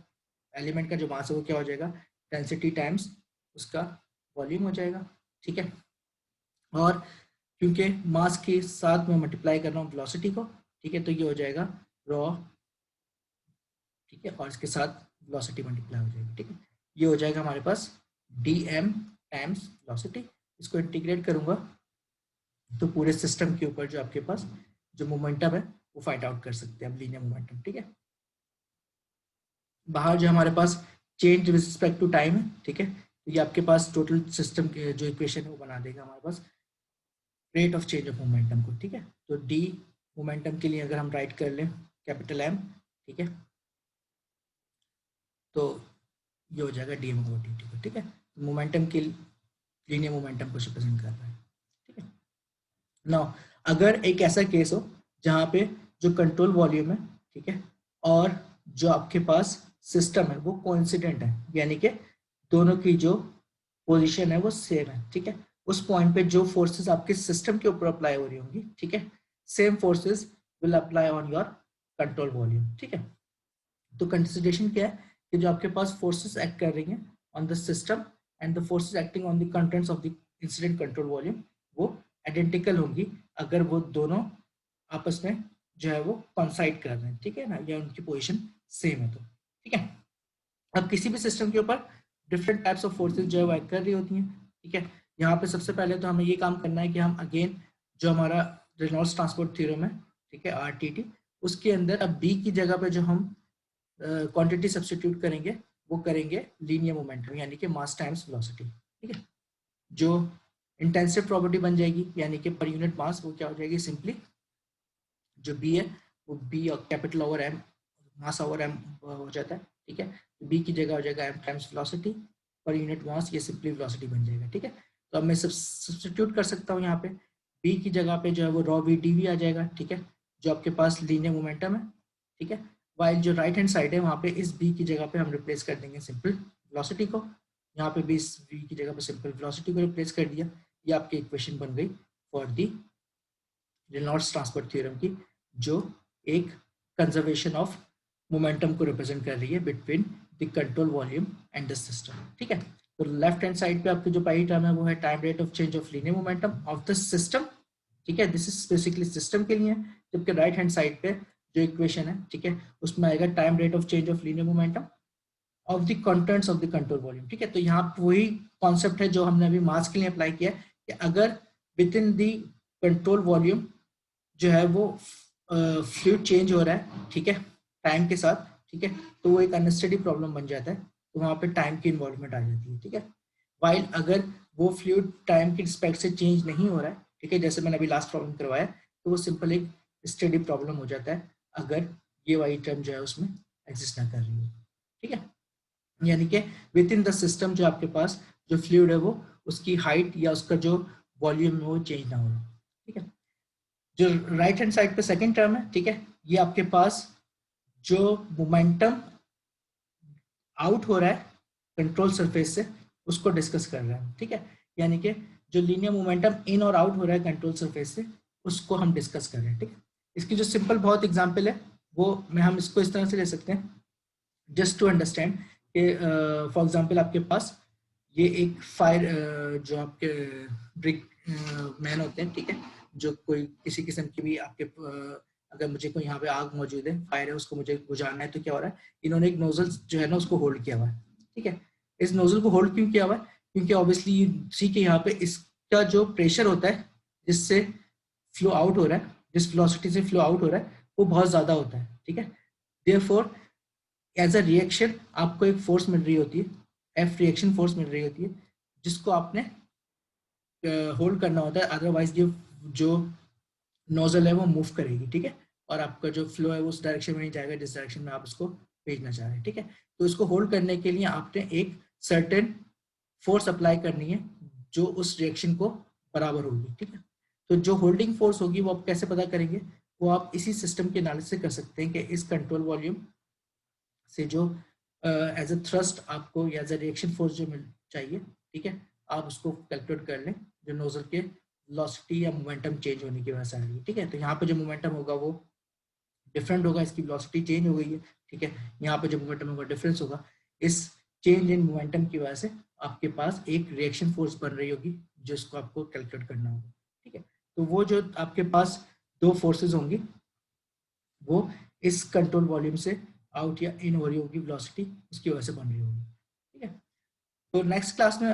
एलिमेंट का जो मास है वो क्या हो जाएगा, डेंसिटी टाइम्स उसका वॉल्यूम हो जाएगा। ठीक है, और क्योंकि मास के साथ मैं मल्टीप्लाई कर रहा हूँ वेलोसिटी को, ठीक है, तो ये हो जाएगा रॉ, ठीक है, और इसके साथ वेलोसिटी मल्टीप्लाई हो जाएगी। ठीक है, ये हो जाएगा हमारे पास dm टाइम्स वेलोसिटी। इसको इंटीग्रेट करूंगा तो पूरे सिस्टम के ऊपर जो आपके पास जो मोमेंटम है वो फाइंड आउट कर सकते हैं अब लीनियर मोमेंटम। ठीक है, बाहर जो हमारे पास change with respect to time है, ठीक है, तो ये आपके पास टोटल सिस्टम के जो इक्वेशन है वो बना देगा हमारे पास rate of change of momentum को। ठीक है, तो डी मोमेंटम के लिए अगर हम राइट कर लें कैपिटल M, ठीक है, तो ये हो जाएगा dm/dt। ठीक है, मोमेंटम के लीनियर मोमेंटम को रिप्रेजेंट कर रहा है। ठीक है, नाउ अगर एक ऐसा केस हो जहाँ पे जो कंट्रोल वॉल्यूम है, ठीक है, और जो आपके पास सिस्टम है वो कोइंसिडेंट है, यानी कि दोनों की जो पोजीशन है वो सेम है। ठीक है, उस पॉइंट पे जो फोर्सेस आपके सिस्टम के ऊपर अप्लाई हो रही होंगी, ठीक है, same forces will apply on your control volume. ठीक है, तो कंसिडरेशन क्या है कि जो आपके पास फोर्सेस एक्ट कर रही हैं on the system and the forces acting on the contents of the incident control volume वो आइडेंटिकल होंगी अगर वो दोनों आपस में जो है वो कॉन्साइड कर रहे हैं। ठीक है ना, या उनकी पोजीशन सेम है तो। ठीक है, अब किसी भी सिस्टम के ऊपर डिफरेंट टाइप्स ऑफ फोर्सेस जो है वो एक्ट कर रही होती हैं। ठीक है, यहाँ पे सबसे पहले तो हमें ये काम करना है कि हम अगेन जो हमारा रेनॉल्ड्स ट्रांसपोर्ट थ्योरम है, ठीक है, RTT, उसके अंदर अब B की जगह पे जो हम क्वांटिटी सब्स्टिट्यूट करेंगे वो करेंगे लीनियर मोमेंटम, यानी कि मास टाइम्स वेलोसिटी। ठीक है, जो इंटेंसिव प्रॉपर्टी बन जाएगी यानी कि पर यूनिट मास वो क्या हो जाएगी, सिंपली जो B है वो B और कैपिटल ओवर M, मास ओवर M हो जाता है। ठीक है, B की जगह हो जाएगा M times velocity per unit mass, ये सिंपली वेलोसिटी बन जाएगा। ठीक है, तो अब मैं सब्स्टिट्यूट कर सकता हूँ यहाँ पे B की जगह पे जो है वो रॉ V dV आ जाएगा। ठीक है, जो आपके पास लीनियर मोमेंटम है, ठीक है, वाइल जो राइट हैंड साइड है वहाँ पे इस बी की जगह पे हम रिप्लेस कर देंगे सिंपल वेलोसिटी को, यहाँ पे भी इस v की जगह पे सिंपल वेलोसिटी को रिप्लेस कर दिया। ये आपकी इक्वेशन बन गई for the Reynolds transfer theorem की, जो एक कंजर्वेशन ऑफ मोमेंटम को रिप्रेजेंट कर रही है between the control volume and the system. ठीक है, तो लेफ्ट हैंड साइड पे आपकी जो पहली टर्म है वो है time rate of change of linear momentum of the system. ठीक है, दिस इज बेसिकली सिस्टम के लिए, जबकि राइट हैंड साइड पे जो इक्वेशन है, ठीक है, उसमें आएगा time rate of change of linear momentum of the contents of the control volume. ठीक है, तो यहाँ वही कॉन्सेप्ट है जो हमने अभी मास के लिए अप्लाई किया है कि अगर with in the control volume जो है वो फ्लूइड चेंज हो रहा है, ठीक है, टाइम के साथ, ठीक है, तो वो एक अनस्टेडी प्रॉब्लम बन जाता है, तो वहाँ पे टाइम की इन्वॉल्वमेंट आ जाती है। ठीक है, वाइल अगर वो फ्लूइड टाइम के रिस्पेक्ट से चेंज नहीं हो रहा है, ठीक है, जैसे मैंने अभी लास्ट प्रॉब्लम करवाया, तो वो सिंपल एक स्टेडी प्रॉब्लम हो जाता है अगर ये वाली टर्म जो है उसमें एग्जिस्ट ना कर रही हो। ठीक है, यानी कि विद इन द सिस्टम जो आपके पास जो फ्लूइड है वो उसकी हाइट या उसका जो वॉल्यूम है वो चेंज ना हो। ठीक है, जो राइट हैंड साइड पे सेकंड टर्म है, ठीक है, ये आपके पास जो मोमेंटम आउट हो रहा है कंट्रोल सरफेस से उसको डिस्कस कर रहा है। ठीक है, यानी कि जो लीनियर मोमेंटम इन और आउट हो रहा है कंट्रोल सरफेस से उसको हम डिस्कस कर रहे हैं। ठीक है, इसकी जो सिंपल बहुत एग्जांपल है वो हम इसको इस तरह से ले सकते हैं, जस्ट टू अंडरस्टैंड कि फॉर एग्जांपल आपके पास ये एक फायर जो आपके ब्रिक मैन होते हैं, ठीक है, जो कोई किसी किस्म की भी आपके अगर मुझे कोई यहाँ पे आग मौजूद है, फायर है, उसको मुझे बुझाना है, तो क्या हो रहा है, इन्होंने एक नोजल जो है ना उसको होल्ड किया हुआ है। ठीक है, इस नोजल को होल्ड क्यों किया हुआ है, क्योंकि ऑब्वियसली सी के यहाँ पे इसका जो प्रेशर होता है जिससे फ्लो आउट हो रहा है, जिस वेलोसिटी से फ्लो आउट हो रहा है वो बहुत ज्यादा होता है। ठीक है, देयरफॉर एज अ रिएक्शन आपको एक फोर्स मिल रही होती है, एफ रिएक्शन फोर्स मिल रही होती है, जिसको आपने होल्ड करना होता है, अदरवाइज ये जो नोजल है वो मूव करेगी। ठीक है, और आपका जो फ्लो है वो उस डायरेक्शन में नहीं जाएगा जिस डायरेक्शन में आप उसको भेजना चाह रहे हैं। ठीक है, तो इसको होल्ड करने के लिए आपने एक सर्टेन फोर्स अप्लाई करनी है जो उस रिएक्शन को बराबर होगी। ठीक है, तो जो होल्डिंग फोर्स होगी वो आप कैसे पता करेंगे, वो आप इसी सिस्टम के एनालिसिस से कर सकते हैं कि इस कंट्रोल वॉल्यूम से जो एज अ थ्रस्ट आपको या एज अ रिएक्शन फोर्स जो मिल चाहिए, ठीक है, आप उसको कैलकुलेट कर लें जो नोजल के वेलोसिटी या मोमेंटम चेंज होने की वजह से आ रही है। ठीक है, तो यहाँ पे जो मोमेंटम होगा वो डिफरेंट होगा, इसकी वेलोसिटी चेंज हो गई है। ठीक है, यहाँ पे जो मोमेंटम होगा डिफरेंस होगा, इस चेंज इन मोमेंटम की वजह से आपके पास एक रिएक्शन फोर्स बन रही होगी जिसको आपको कैलकुलेट करना होगा। ठीक है, तो वो जो आपके पास दो फोर्सेज होंगी वो इस कंट्रोल वॉल्यूम से आउट या इन हो रही होगी वेलोसिटी, उसकी वजह से बन रही होगी। ठीक है, तो नेक्स्ट क्लास में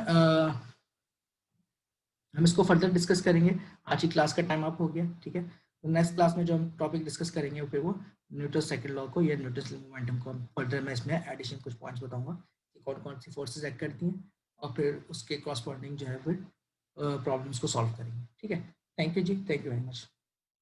हम इसको फर्दर डिस्कस करेंगे। आज की क्लास का टाइम अप हो गया। ठीक है, तो नेक्स्ट क्लास में जो हम टॉपिक डिस्कस करेंगे फिर वो न्यूटन्स सेकंड लॉ को या न्यूटन्स मोमेंटम को हम फर्दर मैं इसमें एडिशन कुछ पॉइंट्स बताऊंगा कि कौन कौन सी फोर्सेस एक्ट करती हैं, और फिर उसके कॉरस्पॉन्डिंग जो है फिर प्रॉब्लम्स को सॉल्व करेंगे। ठीक है, थैंक यू जी, थैंक यू वेरी मच।